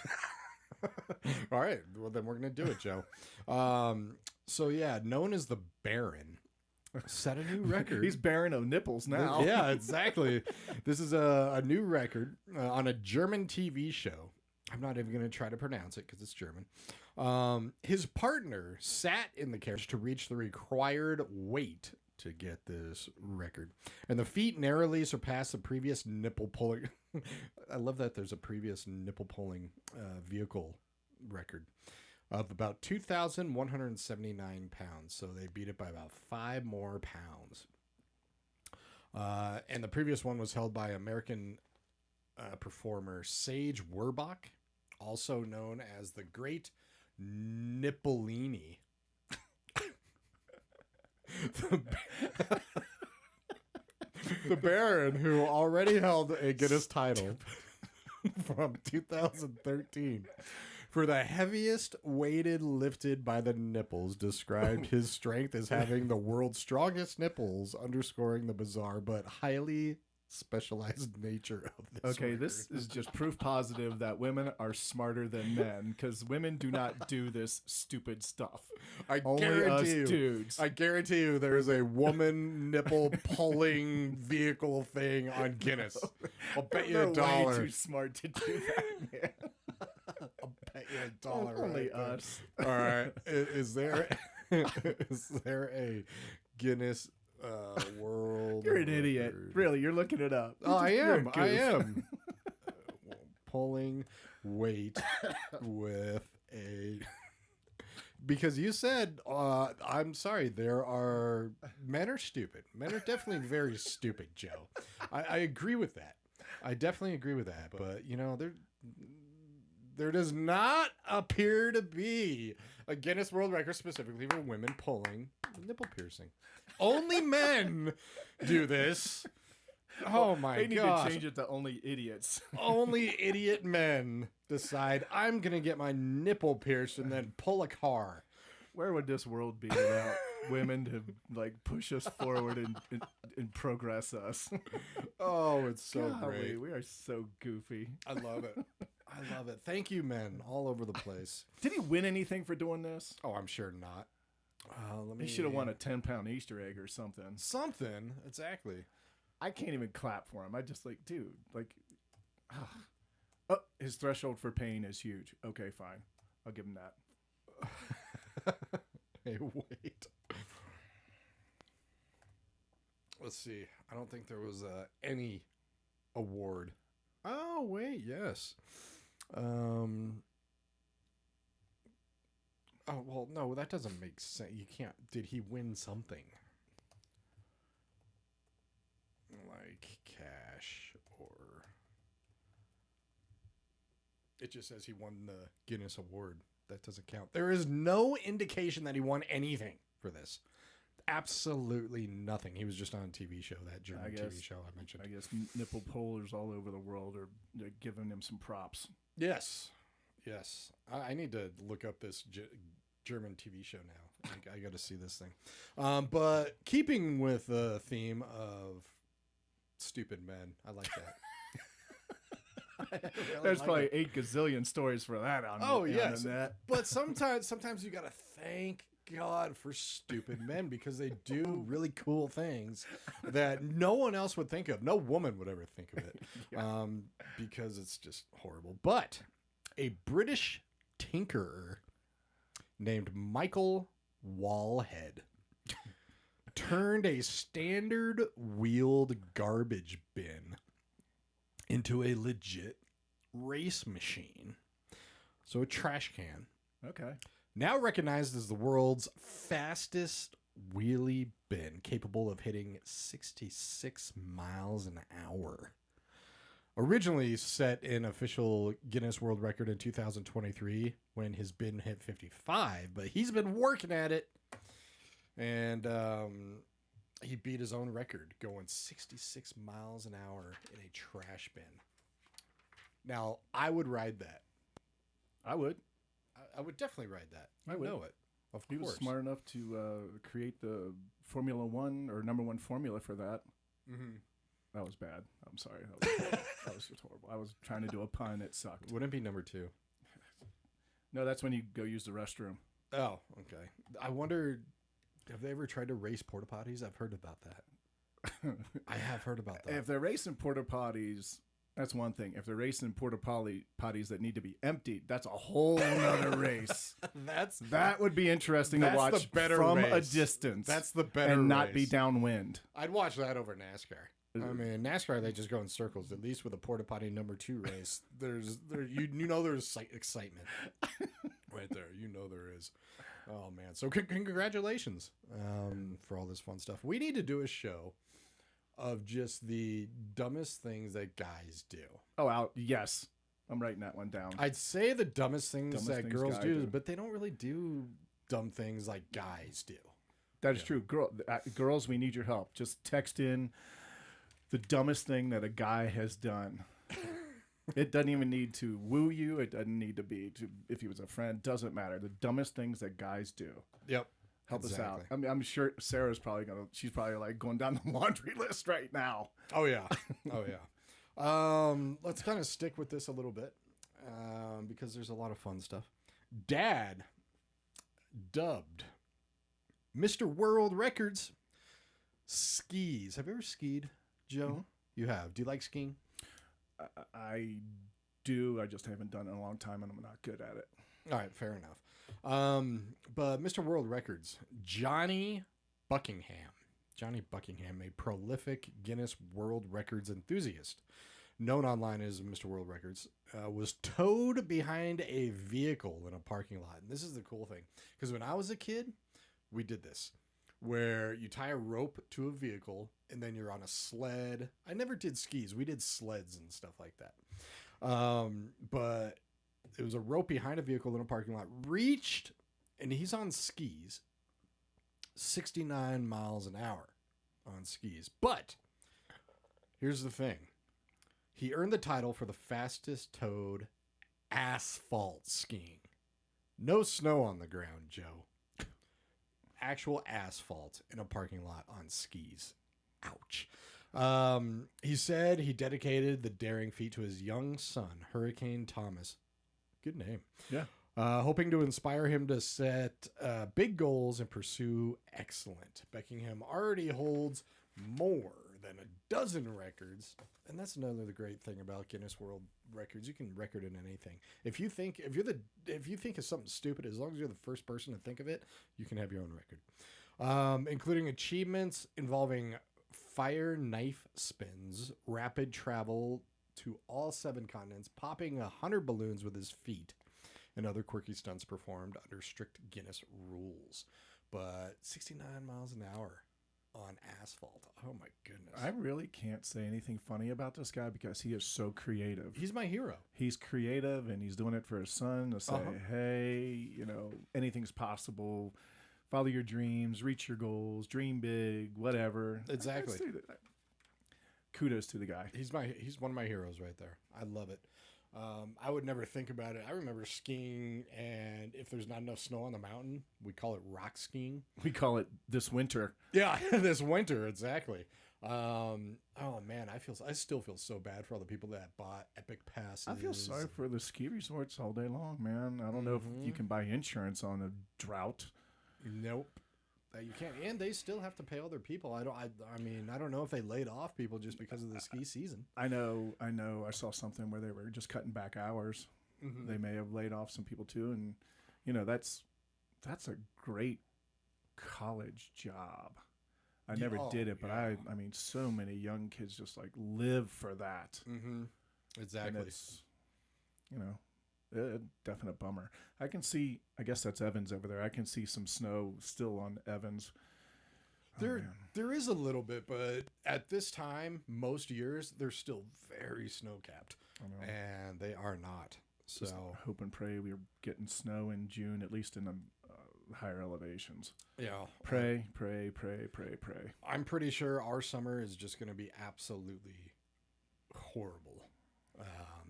All right. Well, then we're going to do it, Joe. Known as the Baron, set a new record. He's barren of nipples now. Yeah, exactly. This is a new record on a German TV show I'm not even going to try to pronounce it because it's German. His partner sat in the carriage to reach the required weight to get this record. And the feat narrowly surpassed the previous nipple pulling. I love that there's a previous nipple pulling vehicle record of about 2,179 pounds. So they beat it by about 5 more pounds. And the previous one was held by American performer Sage Werbach, also known as the Great Nippolini. The Baron, who already held a Guinness title from 2013 for the heaviest weighted lifted by the nipples, described his strength as having the world's strongest nipples, underscoring the bizarre but highly specialized nature of this Okay, record. this is just proof positive that women are smarter than men, because women do not do this stupid stuff. Only us dudes. I guarantee you there is a woman nipple pulling vehicle thing on Guinness. I'll bet you $1. Way too smart to do that, man. I'll bet you $1. Only right there. us. All right. Is there a Guinness World You're an idiot. Record? Really, you're looking it up. Oh, I You're a am. goof. I am. Pulling weight with a... Because you said, I'm sorry, men are stupid. Men are definitely very stupid, Joe. I agree with that. I definitely agree with that. But, there does not appear to be a Guinness World Record specifically for women pulling nipple piercing. Only men do this. Oh my They need gosh. to change it to only idiots. Only idiot men decide I'm going to get my nipple pierced and then pull a car. Where would this world be without women to push us forward and progress us? Oh, it's so Golly, great. we are so goofy. I love it. I love it. Thank you, men, all over the place. Did he win anything for doing this? Oh, I'm sure not. He should have won a 10-pound Easter egg or something. Something, exactly. I can't even clap for him. I just dude, oh, his threshold for pain is huge. Okay, fine. I'll give him that. Hey, wait. Let's see. I don't think there was any award. Oh, wait, yes. Oh, well, no, that doesn't make sense. You can't. Did he win something? Like cash or... It just says he won the Guinness Award. That doesn't count. There is no indication that he won anything for this. Absolutely nothing. He was just on a TV show, that German TV show I mentioned. I guess nipple pullers all over the world are giving him some props. Yes. Yes. I need to look up this German TV show now. I got to see this thing. But keeping with the theme of stupid men, I like that. There's probably 8 gazillion stories for that on Oh, on yes. the net. But sometimes you got to thank God for stupid men because they do really cool things that no one else would think of. No woman would ever think of it. Yeah. Because it's just horrible. But a British tinkerer named Michael Wallhead turned a standard wheeled garbage bin into a legit race machine. So a trash can. Okay. Now recognized as the world's fastest wheelie bin, capable of hitting 66 miles an hour. Originally set in official Guinness World Record in 2023 when his bin hit 55, but he's been working at it. And he beat his own record, going 66 miles an hour in a trash bin. Now, I would ride that. I would. I would definitely ride that. I would. know it. Of He course. was smart enough to create the Formula One or #1 formula for that. Mm-hmm. That was bad. I'm sorry. That was just horrible. I was trying to do a pun. It sucked. Wouldn't it be number 2? No, that's when you go use the restroom. Oh, okay. I wonder, have they ever tried to race porta potties? I've heard about that. I have heard about that. If they're racing porta potties, That's one thing. If they're racing porta potties that need to be emptied, that's a whole nother race. That would be interesting to watch from a distance. That's the better and not race. be downwind. I'd watch that over NASCAR. I mean, NASCAR, they just go in circles. At least with a porta potty number 2 race, there's excitement right there. You know there is. Oh man! So congratulations for all this fun stuff. We need to do a show of just the dumbest things that guys do. Oh, yes. I'm writing that one down. I'd say the dumbest things that girls do, do, but they don't really do dumb things like guys do. That is true. Girls, we need your help. Just text in the dumbest thing that a guy has done. It doesn't even need to woo you. It doesn't need to be if he was a friend. Doesn't matter. The dumbest things that guys do. Yep. Help us out. I mean, I'm sure Sarah's probably she's probably like going down the laundry list right now. Oh yeah. Oh yeah. Let's kind of stick with this a little bit because there's a lot of fun stuff. Dad dubbed Mr. World Records skis. Have you ever skied, Joe? Mm-hmm. You have. Do you like skiing? I do. I just haven't done it in a long time, and I'm not good at it. All right, fair enough. But Mr. World Records, Johnny Buckingham, a prolific Guinness World Records enthusiast, known online as Mr. World Records, was towed behind a vehicle in a parking lot. And this is the cool thing, because when I was a kid, we did this, where you tie a rope to a vehicle and then you're on a sled. I never did skis. We did sleds and stuff like that. But it was a rope behind a vehicle in a parking lot, reached, and he's on skis, 69 miles an hour on skis. But here's the thing. He earned the title for the fastest towed asphalt skiing. No snow on the ground, Joe. Actual asphalt in a parking lot on skis. Ouch. He said he dedicated the daring feat to his young son, Hurricane Thomas. Good name. Yeah. Hoping to inspire him to set big goals and pursue excellent. Buckingham already holds more than a dozen records, and that's another great thing about Guinness World Records. You can record in anything. If you think of something stupid, as long as you're the first person to think of it, you can have your own record. Including achievements involving fire knife spins, rapid travel to all 7 continents, popping 100 balloons with his feet, and other quirky stunts performed under strict Guinness rules. But 69 miles an hour on asphalt. Oh my goodness. I really can't say anything funny about this guy because he is so creative. He's my hero. He's creative, and he's doing it for his son to say, hey, anything's possible. Follow your dreams, reach your goals, dream big, whatever. Exactly. Kudos to the guy. He's one of my heroes right there. I love it. I would never think about it. I remember skiing, and if there's not enough snow on the mountain, we call it rock skiing. We call it this winter. Yeah, this winter, exactly. Oh man, I still feel so bad for all the people that bought epic passes. I feel sorry for the ski resorts all day long, man. I don't know if you can buy insurance on a drought. Nope. You can't, and they still have to pay other people. I don't know if they laid off people just because of the ski season. I know. I saw something where they were just cutting back hours. Mm-hmm. They may have laid off some people too, and that's a great college job. I never did it, but I mean, so many young kids just like live for that. Mm-hmm. Exactly. And it's, a definite bummer. I can see, I guess that's Evans over there. I can see some snow still on Evans. There is a little bit, but at this time, most years, they're still very snow-capped. And they are not. So just hope and pray we're getting snow in June, at least in the higher elevations. Yeah. Pray. I'm pretty sure our summer is just going to be absolutely horrible.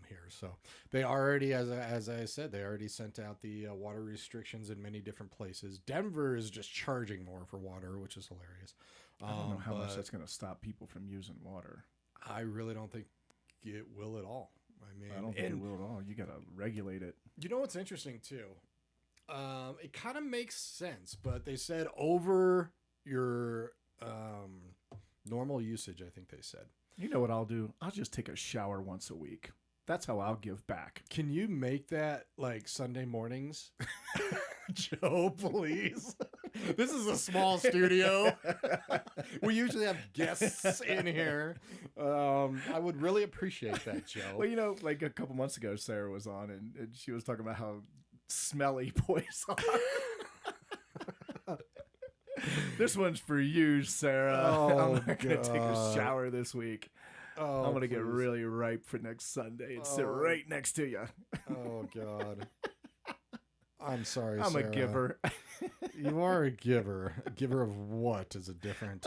Here, so they already, as I said, they already sent out the water restrictions in many different places. Denver is just charging more for water, which is hilarious. I don't know how much that's going to stop people from using water. I really don't think it will at all. I don't think it will at all. You got to regulate it. You know what's interesting too? It kind of makes sense, but they said over your normal usage, I think they said. You know what I'll do? I'll just take a shower once a week. That's how I'll give back. Can you make that like Sunday mornings? Joe, please. This is a small studio. We usually have guests in here. I would really appreciate that, Joe. Well, you know, like a couple months ago, Sarah was on and she was talking about how smelly boys are. This one's for you, Sarah. Oh, I'm not going to take a shower this week. Oh, I'm going to get please. really ripe for next Sunday and sit right next to you. Oh, God. I'm sorry, I'm Sarah. a giver. You are a giver. A giver of what is a different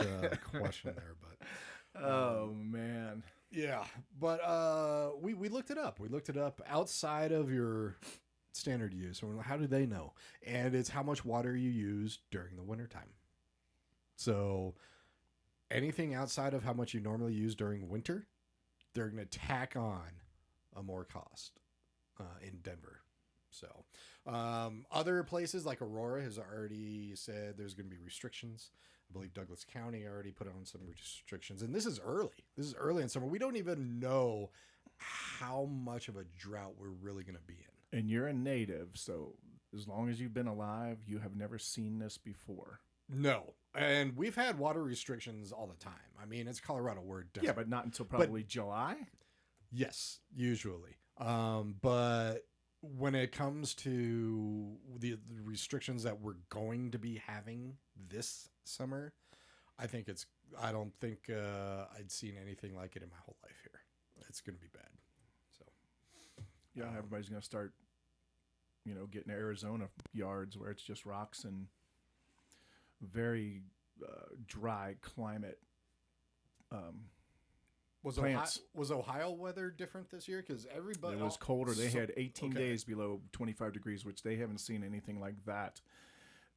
question there, but Oh, man. yeah. But we looked it up. We looked it up outside of your standard use. So how do they know? And it's how much water you use during the wintertime. So anything outside of how much you normally use during winter, they're going to tack on a more cost in Denver. So other places like Aurora has already said there's going to be restrictions. I believe Douglas County already put on some restrictions. And this is early. This is early in summer. We don't even know how much of a drought we're really going to be in. And you're a native, so as long as you've been alive, you have never seen this before. No. And we've had water restrictions all the time. I mean, it's Colorado. We're desert. Yeah, but not until probably July. Yes, usually. But when it comes to the restrictions that we're going to be having this summer, I don't think I'd seen anything like it in my whole life here. It's going to be bad. So, yeah, everybody's going to start, getting Arizona yards where it's just rocks and very dry climate. Was Ohio weather different this year? Because everybody It was colder. They had 18 days below 25 degrees, which they haven't seen anything like that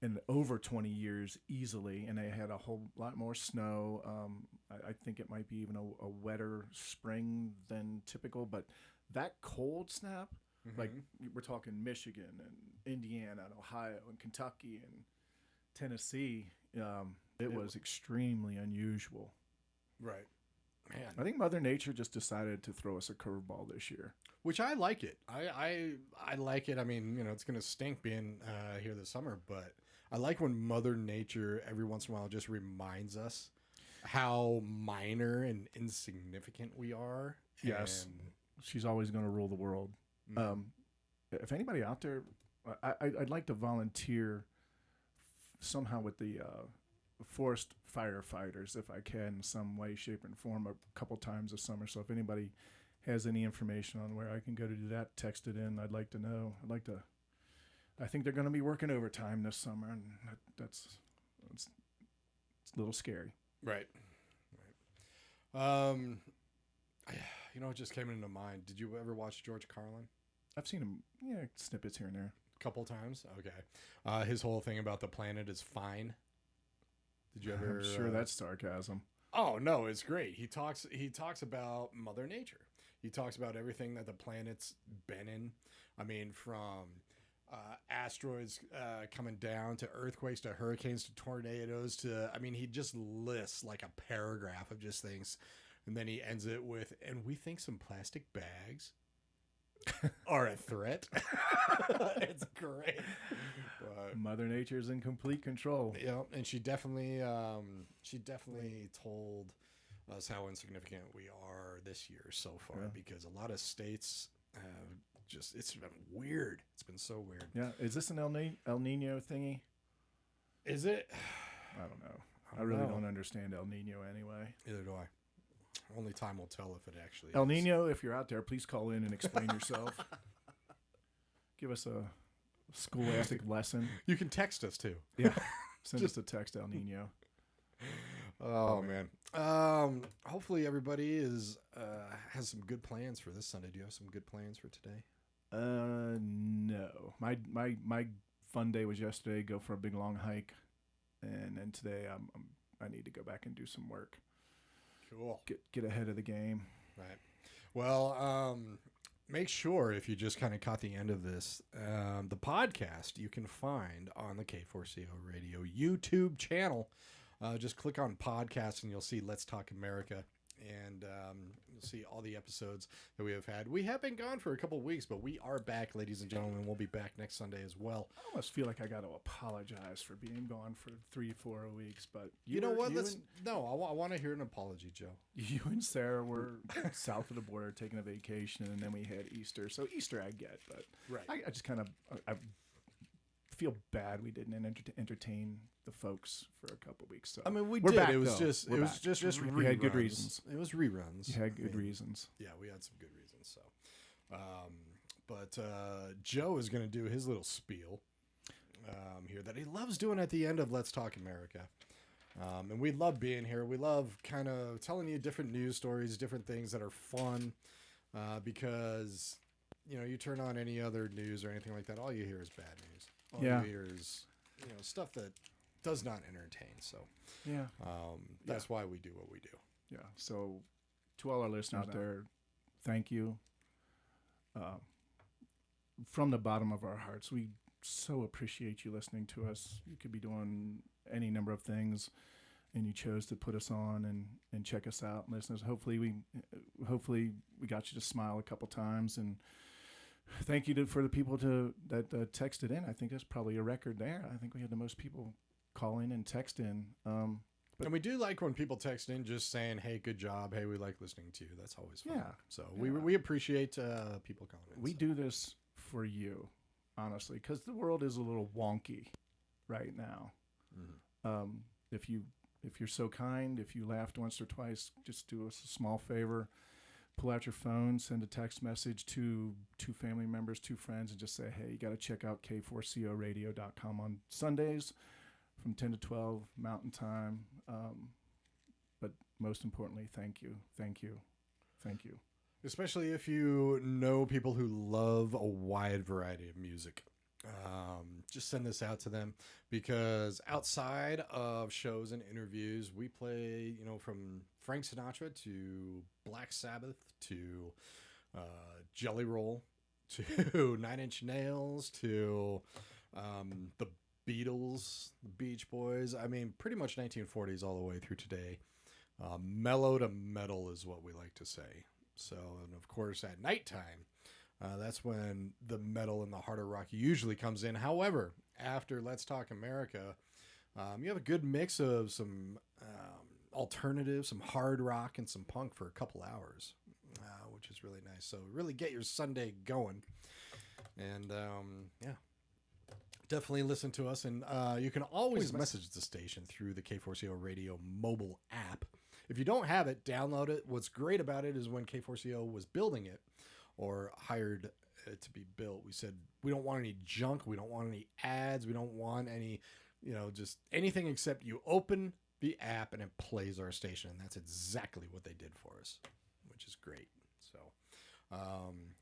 in over 20 years easily. And they had a whole lot more snow. I think it might be even a wetter spring than typical. But that cold snap, like we're talking Michigan and Indiana and Ohio and Kentucky and Tennessee, it was extremely unusual. Right. Man. I think Mother Nature just decided to throw us a curveball this year. Which I like it. I like it. I mean, it's going to stink being here this summer, but I like when Mother Nature every once in a while just reminds us how minor and insignificant we are. Yes. And she's always going to rule the world. Mhm. If anybody out there, I'd like to volunteer somehow with the forest firefighters, if I can, in some way, shape, and form, a couple times this summer. So if anybody has any information on where I can go to do that, text it in. I'd like to know. I think they're going to be working overtime this summer, and it's a little scary. Right. It just came into mind. Did you ever watch George Carlin? I've seen him, snippets here and there. Couple times. Okay. His whole thing about the planet is fine. Did you ever? I'm sure that's sarcasm. Oh no, it's great. He talks about Mother Nature. He talks about everything that the planet's been in. I mean, from asteroids coming down to earthquakes to hurricanes to tornadoes to. I mean, he just lists like a paragraph of just things, and then he ends it with, "And we think some plastic bags are a threat." It's great. But, Mother Nature's in complete control. yeah, and she definitely told us how insignificant we are this year so far, because a lot of states have it's been weird. It's been so weird. Yeah, is this an El Nino thingy? Is it? I don't know. I really don't understand El Nino anyway. Neither do I. Only time will tell if it actually El is. Nino, if you're out there, please call in and explain yourself. Give us a scholastic lesson. You can text us too. Yeah. Send us a text, El Nino. Oh man. Hopefully everybody has some good plans for this Sunday. Do you have some good plans for today? No. My fun day was yesterday. Go for a big long hike, and then today I need to go back and do some work. Cool. Get ahead of the game. Right. Well, make sure, if you just kind of caught the end of this, the podcast you can find on the K4CO Radio YouTube channel. Just click on podcast and you'll see Let's Talk America. and you'll see all the episodes that we have had. We have been gone for a couple of weeks, but we are back, ladies and gentlemen. We'll be back next Sunday as well. I almost feel like I got to apologize for being gone for 3-4 weeks, but You know what? I want to hear an apology, Joe. You and Sarah were south of the border taking a vacation, and then we had Easter. So Easter I get, but Right. I just kind of I feel bad we didn't entertain the folks for a couple weeks. So I mean, we're did. back, it was though. just We're it was back. just We had good reruns. reasons. It was reruns. You had good reasons. Yeah, we had some good reasons. So, but Joe is going to do his little spiel here that he loves doing at the end of Let's Talk America. And we love being here. We love kind of telling you different news stories, different things that are fun, because you turn on any other news or anything like that, all you hear is bad news. All you hear is stuff that does not entertain. So that's why we do what we do. Yeah. So to all our listeners out there, thank you. From the bottom of our hearts, we so appreciate you listening to us. You could be doing any number of things, and you chose to put us on and check us out and listen. Hopefully we got you to smile a couple times, and thank you for the people that texted in. I think that's probably a record there. I think we had the most people call in and text in. And we do like when people text in just saying, "Hey, good job. Hey, we like listening to you." That's always fun. Yeah. So we appreciate people calling in. We do this for you, honestly, because the world is a little wonky right now. Mm-hmm. If you're so kind, if you laughed once or twice, just do us a small favor. Pull out your phone, send a text message to 2 family members, 2 friends, and just say, "Hey, you got to check out k4coradio.com on Sundays from 10 to 12 Mountain Time." But most importantly, thank you. Especially if you know people who love a wide variety of music. Just send this out to them, because outside of shows and interviews, we play, from Frank Sinatra to Black Sabbath to Jelly Roll to Nine Inch Nails to the Beatles, the Beach Boys. I mean, pretty much 1940s all the way through today. Mellow to metal is what we like to say. So, and of course, at nighttime, that's when the metal and the harder rock usually comes in. However, after Let's Talk America, you have a good mix of some alternative, some hard rock, and some punk for a couple hours, which is really nice. So really get your Sunday going. And definitely listen to us. And you can always message the station through the K4CO Radio mobile app. If you don't have it, download it. What's great about it is when K4CO was building it, or hired it to be built, we said, we don't want any junk. We don't want any ads. We don't want any, just anything except you open the app and it plays our station. And that's exactly what they did for us, which is great. So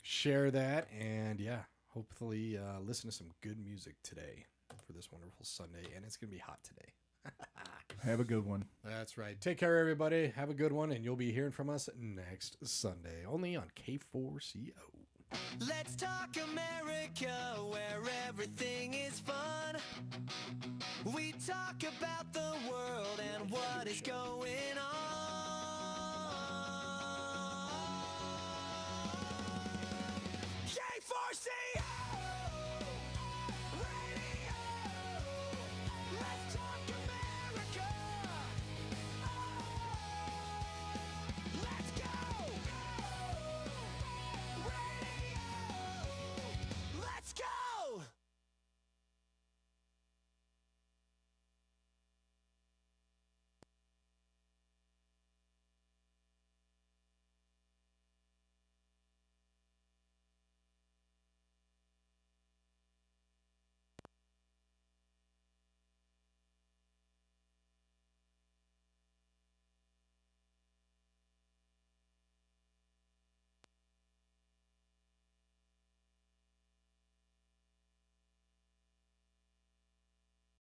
share that, and hopefully listen to some good music today for this wonderful Sunday. And it's going to be hot today. Have a good one. That's right. Take care, everybody. Have a good one, and you'll be hearing from us next Sunday, only on K4CO. Let's talk America, where everything is fun. We talk about the world and what is going on.